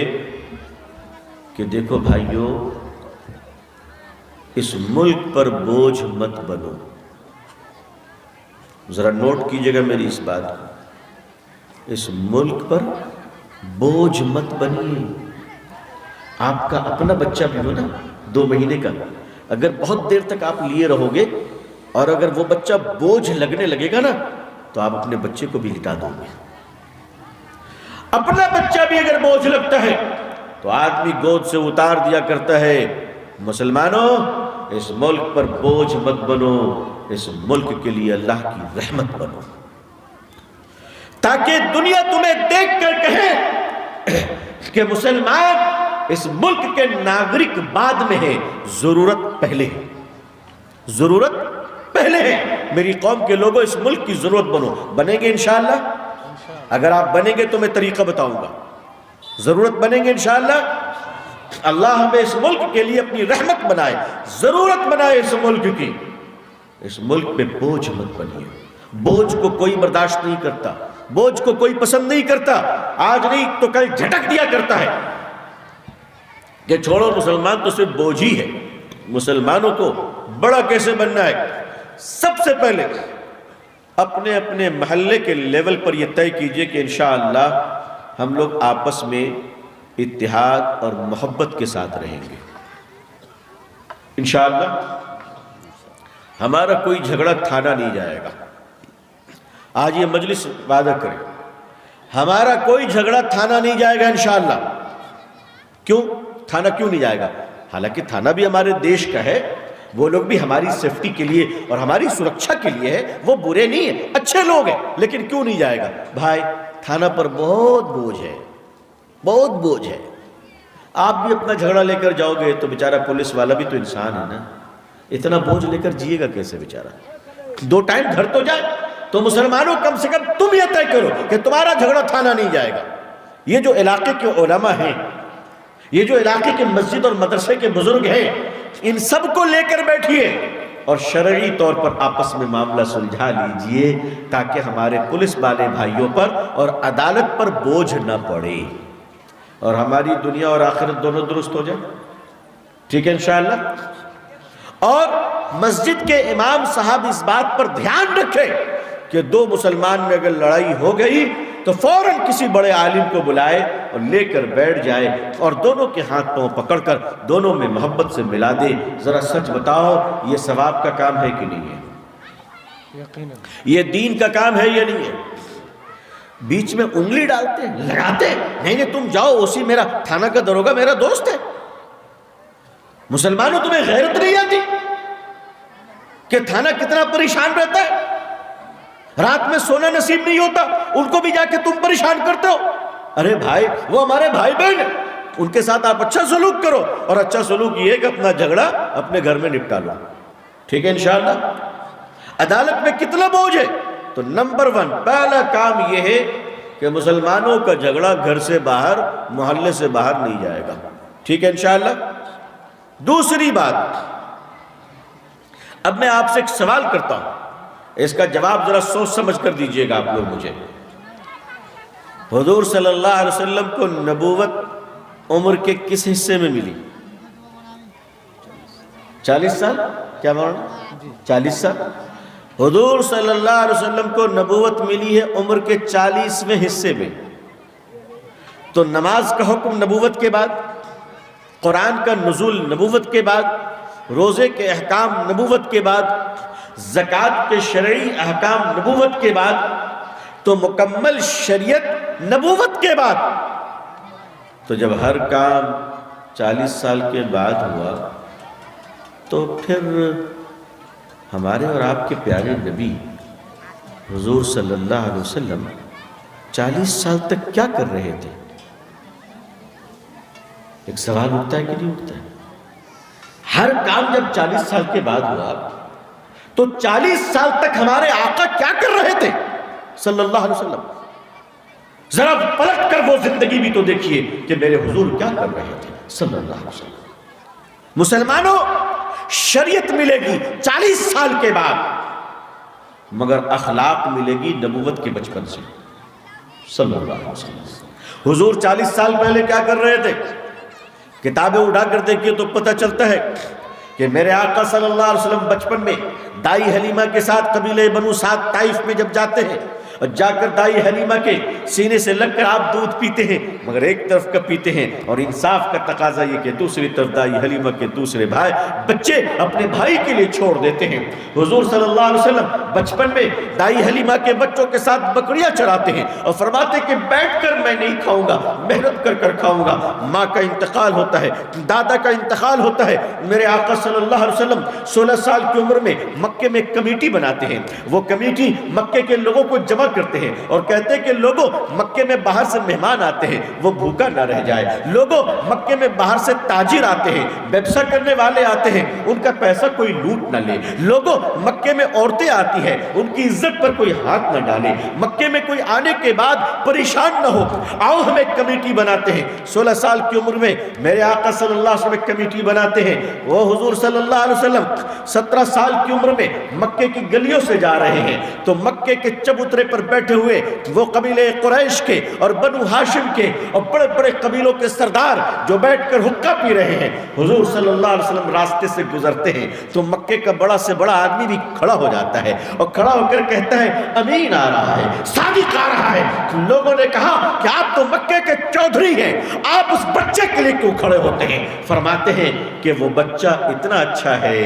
کہ دیکھو بھائیو، اس ملک پر بوجھ مت بنو۔ ذرا نوٹ کیجئے گا میری اس بات کو، اس ملک پر بوجھ مت بنیے۔ آپ کا اپنا بچہ بھی ہو نا 2 مہینے کا، اگر بہت دیر تک آپ لیے رہو گے اور اگر وہ بچہ بوجھ لگنے لگے گا نا تو آپ اپنے بچے کو بھی لٹا دو گے۔ اپنا بچہ بھی اگر بوجھ لگتا ہے تو آدمی گود سے اتار دیا کرتا ہے۔ مسلمانوں اس ملک پر بوجھ مت بنو، اس ملک کے لیے اللہ کی رحمت بنو، تاکہ دنیا تمہیں دیکھ کر کہے کہ مسلمان اس ملک کے ناگرک بعد میں ہے، ضرورت پہلے ہے، ضرورت پہلے ہے۔ میری قوم کے لوگوں اس ملک کی ضرورت بنو۔ بنیں گے انشاءاللہ؟ اگر آپ بنیں گے تو میں طریقہ بتاؤں گا۔ ضرورت بنیں گے انشاءاللہ؟ اللہ ہمیں اس ملک کے لیے اپنی رحمت بنائے، ضرورت بنائے اس ملک کی۔ اس ملک پہ بوجھ مت بنیے، بوجھ کو کوئی برداشت نہیں کرتا۔ بوجھ کو کوئی پسند نہیں کرتا، آج نہیں تو کل جھٹک دیا کرتا ہے کہ چھوڑو مسلمان تو صرف بوجھ ہی ہے۔ مسلمانوں کو بڑا کیسے بننا ہے؟ سب سے پہلے اپنے اپنے محلے کے لیول پر یہ طے کیجئے کہ انشاءاللہ ہم لوگ آپس میں اتحاد اور محبت کے ساتھ رہیں گے۔ انشاءاللہ ہمارا کوئی جھگڑا تھانا نہیں جائے گا۔ آج یہ مجلس وعدہ کرے، ہمارا کوئی جھگڑا تھانا نہیں جائے گا انشاءاللہ۔ کیوں تھانہ کیوں نہیں جائے گا؟ حالانکہ تھانہ بھی ہمارے دیش کا ہے، وہ لوگ بھی ہماری سیفٹی کے لیے اور ہماری سرکشا کے لیے ہے، وہ برے نہیں ہیں، اچھے لوگ ہیں، لیکن کیوں نہیں جائے گا؟ بھائی تھانہ پر بہت بوجھ ہے، بہت بوجھ ہے۔ آپ بھی اپنا جھگڑا لے کر جاؤ گے تو بیچارہ پولیس والا بھی تو انسان ہے نا، اتنا بوجھ لے کر جیے گا کیسے بیچارہ؟ 2 ٹائم گھر تو جائے۔ تو مسلمانوں کم سے کم تم یہ طے کرو کہ تمہارا جھگڑا تھانہ نہیں جائے گا۔ یہ جو علاقے کے علماء ہیں، یہ جو علاقے کے مسجد اور مدرسے کے بزرگ ہیں، ان سب کو لے کر بیٹھیے اور شرعی طور پر آپس میں معاملہ سلجھا لیجئے تاکہ ہمارے پولیس والے بھائیوں پر اور عدالت پر بوجھ نہ پڑے اور ہماری دنیا اور آخرت دونوں درست ہو جائے۔ ٹھیک ہے انشاءاللہ؟ اور مسجد کے امام صاحب اس بات پر دھیان رکھے کہ 2 مسلمان میں اگر لڑائی ہو گئی تو فوراً کسی بڑے عالم کو بلائے اور لے کر بیٹھ جائے اور دونوں کے ہاتھ پاؤں پکڑ کر دونوں میں محبت سے ملا دے۔ ذرا سچ بتاؤ یہ ثواب کا کام ہے کہ نہیں ہے؟ یہ دین کا کام ہے یا نہیں ہے؟ بیچ میں انگلی ڈالتے لگاتے، نہیں نہیں تم جاؤ، اسی میرا تھانہ کا دروگا میرا دوست ہے۔ مسلمانوں تمہیں غیرت نہیں آتی کہ تھانہ کتنا پریشان رہتا ہے؟ رات میں سونا نصیب نہیں ہوتا، ان کو بھی جا کے تم پریشان کرتے ہو۔ ارے بھائی وہ ہمارے بھائی بہن ہیں، ان کے ساتھ آپ اچھا سلوک کرو، اور اچھا سلوک یہ ہے کہ اپنا جھگڑا اپنے گھر میں نپٹا لو۔ ٹھیک ہے انشاءاللہ؟ عدالت میں کتنا بوجھ ہے؟ تو نمبر 1 پہلا کام یہ ہے کہ مسلمانوں کا جھگڑا گھر سے باہر، محلے سے باہر نہیں جائے گا۔ ٹھیک ہے انشاءاللہ؟ دوسری بات، اب میں آپ سے ایک سوال کرتا ہوں، اس کا جواب ذرا سوچ سمجھ کر دیجئے گا آپ لوگ مجھے۔ حضور صلی اللہ علیہ وسلم کو نبوت عمر کے کس حصے میں ملی؟ 40 سال؟ کیا مولانا؟ 40 سال؟ حضور صلی اللہ علیہ وسلم کو نبوت ملی ہے عمر کے 40ویں حصے میں۔ تو نماز کا حکم نبوت کے بعد، قرآن کا نزول نبوت کے بعد، روزے کے احکام نبوت کے بعد، زکوٰۃ کے شرعی احکام نبوت کے بعد، تو مکمل شریعت نبوت کے بعد۔ تو جب ہر کام 40 سال کے بعد ہوا تو پھر ہمارے اور آپ کے پیارے نبی حضور صلی اللہ علیہ وسلم 40 سال تک کیا کر رہے تھے؟ ایک سوال اٹھتا ہے کہ نہیں اٹھتا ہے؟ ہر کام جب 40 سال کے بعد ہوا تو 40 سال تک ہمارے آقا کیا کر رہے تھے صلی اللہ علیہ وسلم؟ ذرا پلٹ کر وہ زندگی بھی تو دیکھیے کہ میرے حضور کیا کر رہے تھے صلی اللہ علیہ وسلم۔ مسلمانوں شریعت ملے گی 40 سال کے بعد، مگر اخلاق ملے گی نبوت کے بچپن سے صلی اللہ علیہ وسلم۔ حضور 40 سال پہلے کیا کر رہے تھے؟ کتابیں اٹھا کر دیکھیے تو پتہ چلتا ہے کہ میرے آقا صلی اللہ علیہ وسلم بچپن میں دائی حلیمہ کے ساتھ قبیلہ بنو سعد طائف میں جب جاتے ہیں اور جا کر دائی حلیمہ کے سینے سے لگ کر آپ دودھ پیتے ہیں، مگر ایک طرف کا پیتے ہیں، اور انصاف کا تقاضا یہ کہ دوسری طرف دائی حلیمہ کے دوسرے بھائی بچے اپنے بھائی کے لیے چھوڑ دیتے ہیں۔ حضور صلی اللہ علیہ وسلم بچپن میں دائی حلیمہ کے بچوں کے ساتھ بکریاں چراتے ہیں اور فرماتے کہ بیٹھ کر میں نہیں کھاؤں گا، محنت کر کر کھاؤں گا۔ ماں کا انتقال ہوتا ہے، دادا کا انتقال ہوتا ہے، میرے آقا صلی اللہ علیہ وسلم 16 سال کی عمر میں مکے میں کمیٹی بناتے ہیں۔ وہ کمیٹی مکے کے لوگوں کو جمع کرتے ہیں اور کہتے ہیں کہ لوگوں مکے میں باہر سے مہمان آتے ہیں وہ بھوکا نہ رہ جائے، لوگوں مکے میں باہر سے تاجر آتے ہیں، ویبسا کرنے والے آتے ہیں، ان کا پیسہ کوئی لوٹ نہ لے، لوگوں مکے میں عورتیں آتی ہیں ان کی عزت پر کوئی ہاتھ نہ ڈالے، مکے میں کوئی آنے کے بعد پریشان نہ ہو، آؤ ہم ایک کمیٹی بناتے ہیں۔ 16 سال کی عمر میں میرے آقا صلی اللہ علیہ وسلم ایک کمیٹی بناتے ہیں۔ وہ حضور صلی اللہ علیہ وسلم 17 سال کی عمر میں مکے کی گلیوں سے جا رہے ہیں تو مکے مکے کے چبوترے پر بیٹھے ہوئے وہ قبیلے قریش کے اور بنو ہاشم کے اور بڑے بڑے قبیلوں کے سردار جو بیٹھ کر حقہ پی رہے ہیں، حضور صلی اللہ علیہ وسلم راستے سے گزرتے ہیں تو مکے کا بڑا سے بڑا آدمی بھی کھڑا ہو جاتا ہے اور کھڑا ہو کر کہتا ہے امین آ رہا ہے، صادق آ رہا ہے۔ لوگوں نے کہا کہ آپ تو مکے کے چودھری ہیں، آپ اس بچے کے لیے کیوں کھڑے ہوتے ہیں؟ فرماتے ہیں کہ وہ بچہ اتنا اچھا ہے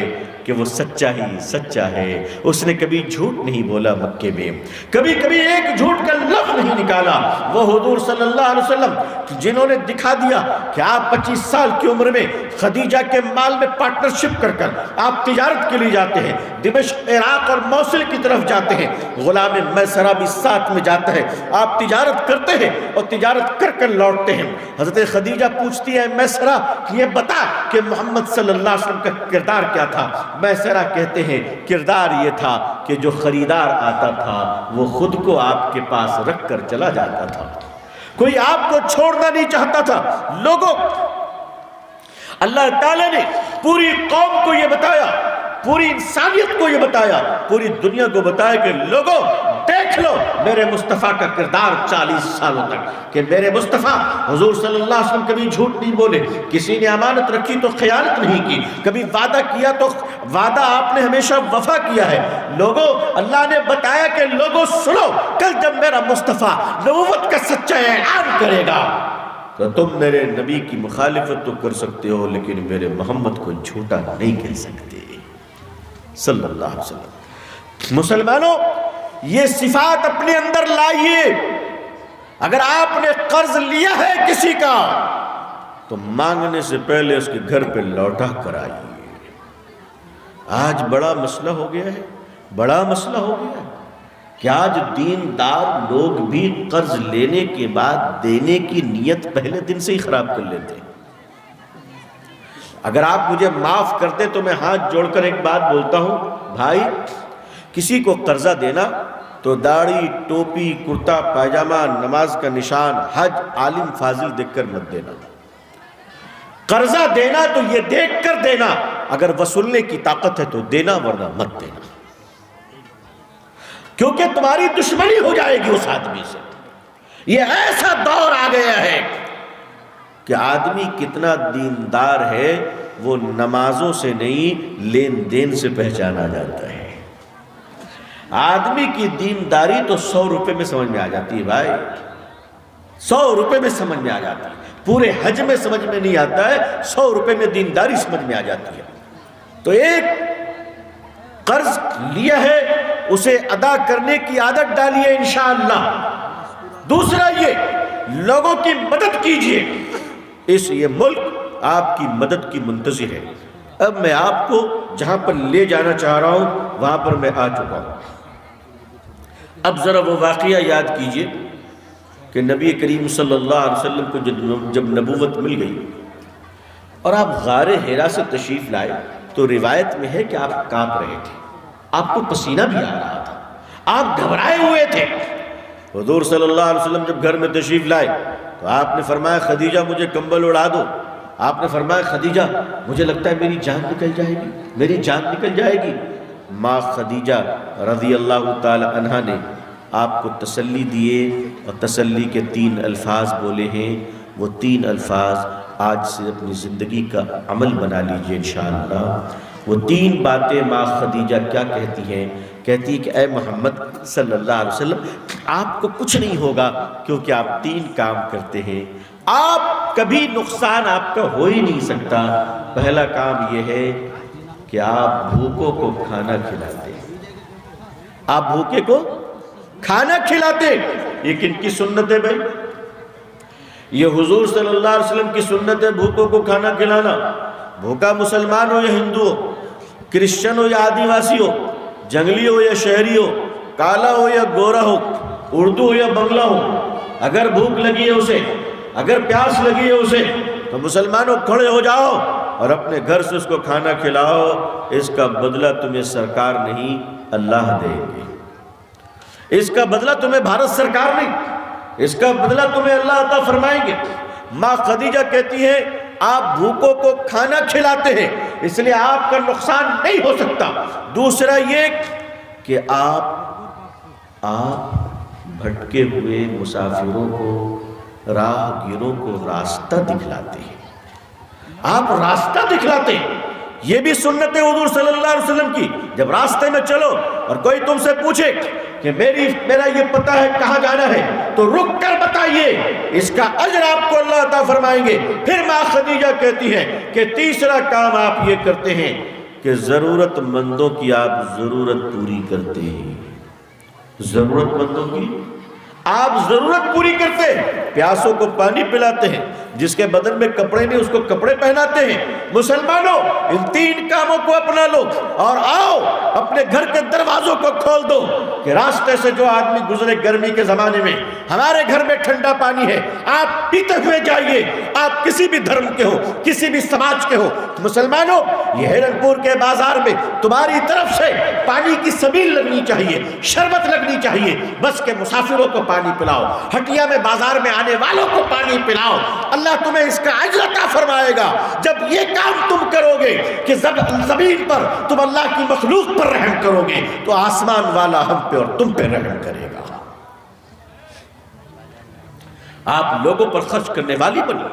کہ وہ سچا ہی سچا ہے، اس نے کبھی جھوٹ نہیں بولا، مکے میں کبھی کبھی ایک جھوٹ کا لفظ نہیں نکالا۔ وہ حضور صلی اللہ علیہ وسلم جنہوں نے دکھا دیا کہ آپ 25 سال کی عمر میں خدیجہ کے مال میں پارٹنرشپ کر کر آپ تجارت کے لیے جاتے ہیں، دمشق، عراق اور موصل کی طرف جاتے ہیں، غلام میسرہ بھی ساتھ میں جاتا ہے، آپ تجارت کرتے ہیں اور تجارت کر کر لوٹتے ہیں۔ حضرت خدیجہ پوچھتی ہے میسرہ کہ یہ بتا کہ محمد صلی اللہ علیہ وسلم کا کردار کیا تھا؟ میسرہ کہتے ہیں کردار یہ تھا کہ جو خریدار آتا تھا وہ خود کو آپ کے پاس رکھ کر چلا جاتا تھا، کوئی آپ کو چھوڑنا نہیں چاہتا تھا۔ لوگوں، اللہ تعالیٰ نے پوری قوم کو یہ بتایا، پوری انسانیت کو یہ بتایا، پوری دنیا کو بتایا کہ لوگوں دیکھ لو میرے مصطفیٰ کا کردار 40 سالوں تک، کہ میرے مصطفیٰ حضور صلی اللہ علیہ وسلم کبھی جھوٹ نہیں بولے، کسی نے امانت رکھی تو خیانت نہیں کی، کبھی وعدہ کیا تو وعدہ آپ نے ہمیشہ وفا کیا ہے۔ لوگوں، اللہ نے بتایا کہ لوگوں سنو، کل جب میرا مصطفیٰ نبوت کا سچا اعلان کرے گا تو تم میرے نبی کی مخالفت تو کر سکتے ہو لیکن میرے محمد کو جھوٹا نہیں کہہ سکتے صلی اللہ علیہ وسلم۔ مسلمانوں، یہ صفات اپنے اندر لائیے۔ اگر آپ نے قرض لیا ہے کسی کا تو مانگنے سے پہلے اس کے گھر پہ لوٹا کر آئیے۔ آج بڑا مسئلہ ہو گیا ہے، بڑا مسئلہ ہو گیا ہے کہ آج دیندار لوگ بھی قرض لینے کے بعد دینے کی نیت پہلے دن سے ہی خراب کر لیتے ہیں۔ اگر آپ مجھے معاف کرتے تو میں ہاتھ جوڑ کر ایک بات بولتا ہوں، بھائی کسی کو قرضہ دینا تو داڑھی، ٹوپی، کرتا پائجامہ، نماز کا نشان، حج، عالم فاضل دیکھ کر مت دینا۔ قرضہ دینا تو یہ دیکھ کر دینا، اگر وصولنے کی طاقت ہے تو دینا ورنہ مت دینا، کیونکہ تمہاری دشمنی ہو جائے گی اس آدمی سے۔ یہ ایسا دور آ گیا ہے کہ آدمی کتنا دیندار ہے وہ نمازوں سے نہیں لین دین سے پہچانا جاتا ہے۔ آدمی کی دینداری تو 100 روپے میں سمجھ میں آ جاتی ہے بھائی، 100 روپے میں سمجھ میں آ جاتی ہے، پورے حج میں سمجھ میں نہیں آتا ہے، 100 روپے میں دینداری سمجھ میں آ جاتی ہے۔ تو ایک قرض لیا ہے اسے ادا کرنے کی عادت ڈالیے انشاءاللہ۔ دوسرا یہ لوگوں کی مدد کیجئے، یہ ملک آپ کی مدد کی منتظر ہے۔ اب میں آپ کو جہاں پر لے جانا چاہ رہا ہوں وہاں پر میں آ چکا ہوں۔ اب ذرا وہ واقعہ یاد کیجئے کہ نبی کریم صلی اللہ علیہ وسلم کو جب نبوت مل گئی اور آپ غار حرا سے تشریف لائے تو روایت میں ہے کہ آپ کانپ رہے تھے، آپ کو پسینہ بھی آ رہا تھا، آپ گھبرائے ہوئے تھے۔ حضور صلی اللہ علیہ وسلم جب گھر میں تشریف لائے تو آپ نے فرمایا خدیجہ مجھے کمبل اڑا دو۔ آپ نے فرمایا خدیجہ مجھے لگتا ہے میری جان نکل جائے گی، میری جان نکل جائے گی۔ ماں خدیجہ رضی اللہ تعالی عنہا نے آپ کو تسلی دیے اور تسلی کے 3 الفاظ بولے ہیں، وہ 3 الفاظ آج سے اپنی زندگی کا عمل بنا لیجئے انشاءاللہ۔ وہ 3 باتیں ماں خدیجہ کیا کہتی ہیں؟ کہتی ہے کہ اے محمد صلی اللہ علیہ وسلم آپ کو کچھ نہیں ہوگا کیونکہ آپ 3 کام کرتے ہیں، آپ کبھی نقصان آپ کا ہو ہی نہیں سکتا۔ پہلا کام یہ ہے کہ آپ بھوکوں کو کھانا کھلاتے، آپ بھوکے کو کھانا کھلاتے۔ یہ کن کی سنت ہے بھائی؟ یہ حضور صلی اللہ علیہ وسلم کی سنت ہے، بھوکوں کو کھانا کھلانا۔ بھوکا مسلمان ہو یا ہندو ہو، کرسچن ہو یا آدیواسی ہو، جنگلی ہو یا شہری ہو، کالا ہو یا گورا ہو، اردو ہو یا بنگلہ ہو، اگر بھوک لگی ہے اسے، اگر پیاس لگی ہے اسے تو مسلمانوں کھڑے ہو جاؤ اور اپنے گھر سے اس کو کھانا کھلاؤ۔ اس کا بدلہ تمہیں سرکار نہیں اللہ دے گی، اس کا بدلہ تمہیں بھارت سرکار نہیں، اس کا بدلہ تمہیں اللہ عطا فرمائیں گے۔ ماں خدیجہ کہتی ہیں آپ بھوکوں کو کھانا کھلاتے ہیں اس لیے آپ کا نقصان نہیں ہو سکتا۔ دوسرا یہ کہ آپ آپ بھٹکے ہوئے مسافروں کو، راہ گیروں کو راستہ دکھلاتے ہیں، آپ راستہ دکھلاتے ہیں۔ یہ بھی سنت ہے حضور صلی اللہ علیہ وسلم کی، جب راستے میں چلو اور کوئی تم سے پوچھے کہ میرا یہ پتہ ہے کہاں جانا ہے تو رک کر بتائیے، اس کا اجر آپ کو اللہ عطا فرمائیں گے۔ پھر ماں خدیجہ کہتی ہیں کہ تیسرا کام آپ یہ کرتے ہیں کہ ضرورت مندوں کی آپ ضرورت پوری کرتے ہیں، ضرورت مندوں کی آپ ضرورت پوری کرتے ہیں، پیاسوں کو پانی پلاتے ہیں، جس کے بدن میں کپڑے نہیں اس کو کپڑے پہناتے ہیں۔ مسلمانوں ان تین کاموں کو اپنا لو اور آؤ اپنے گھر کے دروازوں کو کھول دو کہ راستے سے جو آدمی گزرے گرمی کے زمانے میں، ہمارے گھر میں ٹھنڈا پانی ہے، آپ پیتے ہوئے جائیے، آپ کسی بھی دھرم کے ہو، کسی بھی سماج کے ہو۔ مسلمانوں یہ ہرن پور کے بازار میں تمہاری طرف سے پانی کی سبیل لگنی چاہیے، شربت لگنی چاہیے، بس کہ مسافروں کو پانی پلاؤ، ہٹیا میں بازار میں آنے والوں کو پانی پلاؤ، اللہ تمہیں اس کا اجر عطا فرمائے گا۔ جب یہ کام تم کرو گے کہ زمین پر تم اللہ کی مخلوق پر رحم کرو گے تو آسمان والا ہم پہ اور تم پہ رحم کرے گا۔ آپ لوگوں پر خرچ کرنے والی بنی۔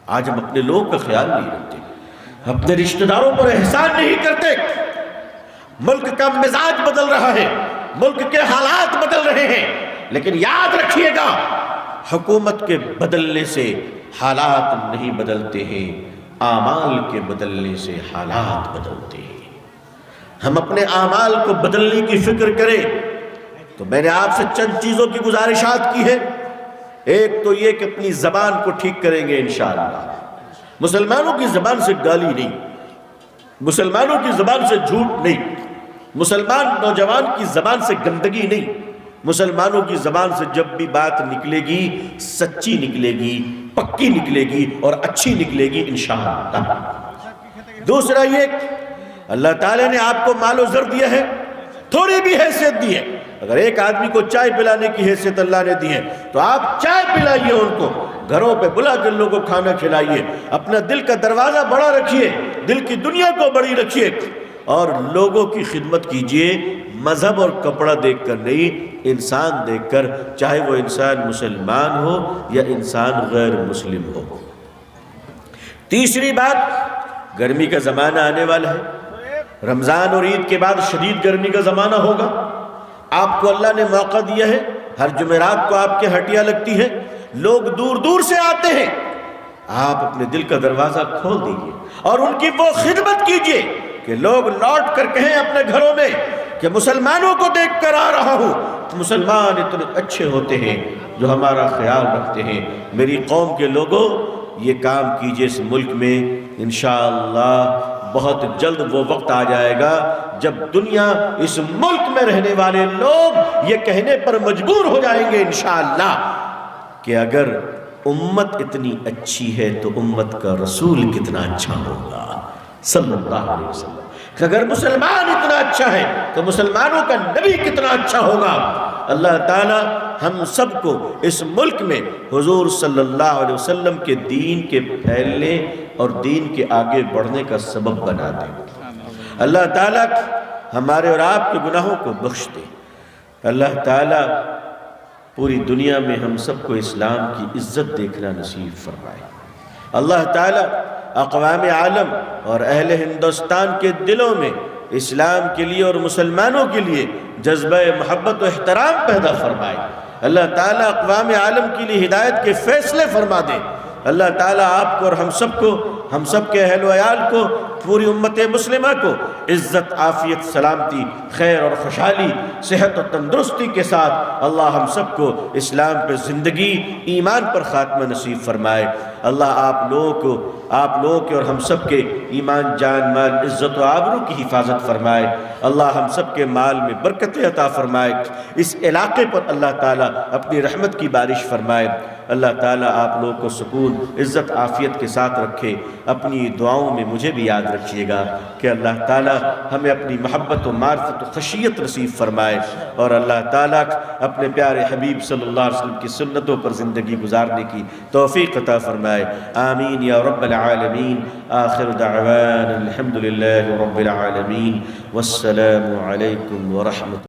آج ہم اپنے لوگوں کا خیال نہیں رکھتے، اپنے رشتہ داروں پر احسان نہیں کرتے۔ ملک کا مزاج بدل رہا ہے، ملک کے حالات بدل رہے ہیں، لیکن یاد رکھیے گا حکومت کے بدلنے سے حالات نہیں بدلتے ہیں، اعمال کے بدلنے سے حالات بدلتے ہیں۔ ہم اپنے اعمال کو بدلنے کی فکر کریں تو میں نے آپ سے چند چیزوں کی گزارشات کی ہے۔ ایک تو یہ کہ اپنی زبان کو ٹھیک کریں گے انشاءاللہ۔ مسلمانوں کی زبان سے گالی نہیں، مسلمانوں کی زبان سے جھوٹ نہیں، مسلمان نوجوان کی زبان سے گندگی نہیں، مسلمانوں کی زبان سے جب بھی بات نکلے گی سچی نکلے گی، پکی نکلے گی اور اچھی نکلے گی انشاءاللہ۔ دوسرا یہ اللہ تعالیٰ نے آپ کو مال و زر دیا ہے، تھوڑی بھی حیثیت دی ہے، اگر ایک آدمی کو چائے پلانے کی حیثیت اللہ نے دی ہے تو آپ چائے پلائیے، ان کو گھروں پہ بلا کر لوگوں کو کھانا کھلائیے، اپنا دل کا دروازہ بڑا رکھیے، دل کی دنیا کو بڑی رکھیے اور لوگوں کی خدمت کیجیے، مذہب اور کپڑا دیکھ کر نہیں، انسان دیکھ کر، چاہے وہ انسان مسلمان ہو یا انسان غیر مسلم ہو۔ تیسری بات، گرمی کا زمانہ آنے والا ہے، رمضان اور عید کے بعد شدید گرمی کا زمانہ ہوگا۔ آپ کو اللہ نے موقع دیا ہے، ہر جمعرات کو آپ کے ہٹیا لگتی ہے، لوگ دور دور سے آتے ہیں، آپ اپنے دل کا دروازہ کھول دیجئے اور ان کی وہ خدمت کیجئے کہ لوگ لوٹ کر کہیں اپنے گھروں میں کہ مسلمانوں کو دیکھ کر آ رہا ہوں، مسلمان اتنے اچھے ہوتے ہیں جو ہمارا خیال رکھتے ہیں۔ میری قوم کے لوگوں یہ کام کیجئے، اس ملک میں انشاءاللہ بہت جلد وہ وقت آ جائے گا جب دنیا اس ملک میں رہنے والے لوگ یہ کہنے پر مجبور ہو جائیں گے انشاءاللہ کہ اگر امت اتنی اچھی ہے تو امت کا رسول کتنا اچھا ہوگا صلی اللہ علیہ وسلم۔ اگر مسلمان اتنا اچھا ہے تو مسلمانوں کا نبی کتنا اچھا ہوگا۔ اللہ تعالی ہم سب کو اس ملک میں حضور صلی اللہ علیہ وسلم کے دین کے پھیلنے اور دین کے آگے بڑھنے کا سبب بنا دے۔ اللہ تعالیٰ ہمارے اور آپ کے گناہوں کو بخش دے۔ اللہ تعالیٰ پوری دنیا میں ہم سب کو اسلام کی عزت دیکھنا نصیب فرمائے۔ اللہ تعالیٰ اقوام عالم اور اہل ہندوستان کے دلوں میں اسلام کے لیے اور مسلمانوں کے لیے جذبہ محبت و احترام پیدا فرمائے۔ اللہ تعالیٰ اقوام عالم کے لیے ہدایت کے فیصلے فرما دے۔ اللہ تعالیٰ آپ کو اور ہم سب کو، ہم سب کے اہل و عیال کو، پوری امت مسلمہ کو عزت، عافیت، سلامتی، خیر اور خوشحالی، صحت و تندرستی کے ساتھ اللہ ہم سب کو اسلام پہ زندگی، ایمان پر خاتمہ نصیب فرمائے۔ اللہ آپ لوگوں کے اور ہم سب کے ایمان، جان، مال، عزت و آبرو کی حفاظت فرمائے۔ اللہ ہم سب کے مال میں برکت عطا فرمائے۔ اس علاقے پر اللہ تعالیٰ اپنی رحمت کی بارش فرمائے۔ اللہ تعالیٰ آپ لوگوں کو سکون، عزت، عافیت کے ساتھ رکھے۔ اپنی دعاؤں میں مجھے بھی یاد رکھیے گا کہ اللہ تعالیٰ ہمیں اپنی محبت و معرفت و خشیت نصیب فرمائے اور اللہ تعالیٰ اپنے پیارے حبیب صلی اللہ علیہ وسلم کی سنتوں پر زندگی گزارنے کی توفیق عطا فرمائے۔ آمین یا رب العالمین۔ آخر دعوانا الحمدللہ رب العالمین، والسلام علیکم ورحمۃ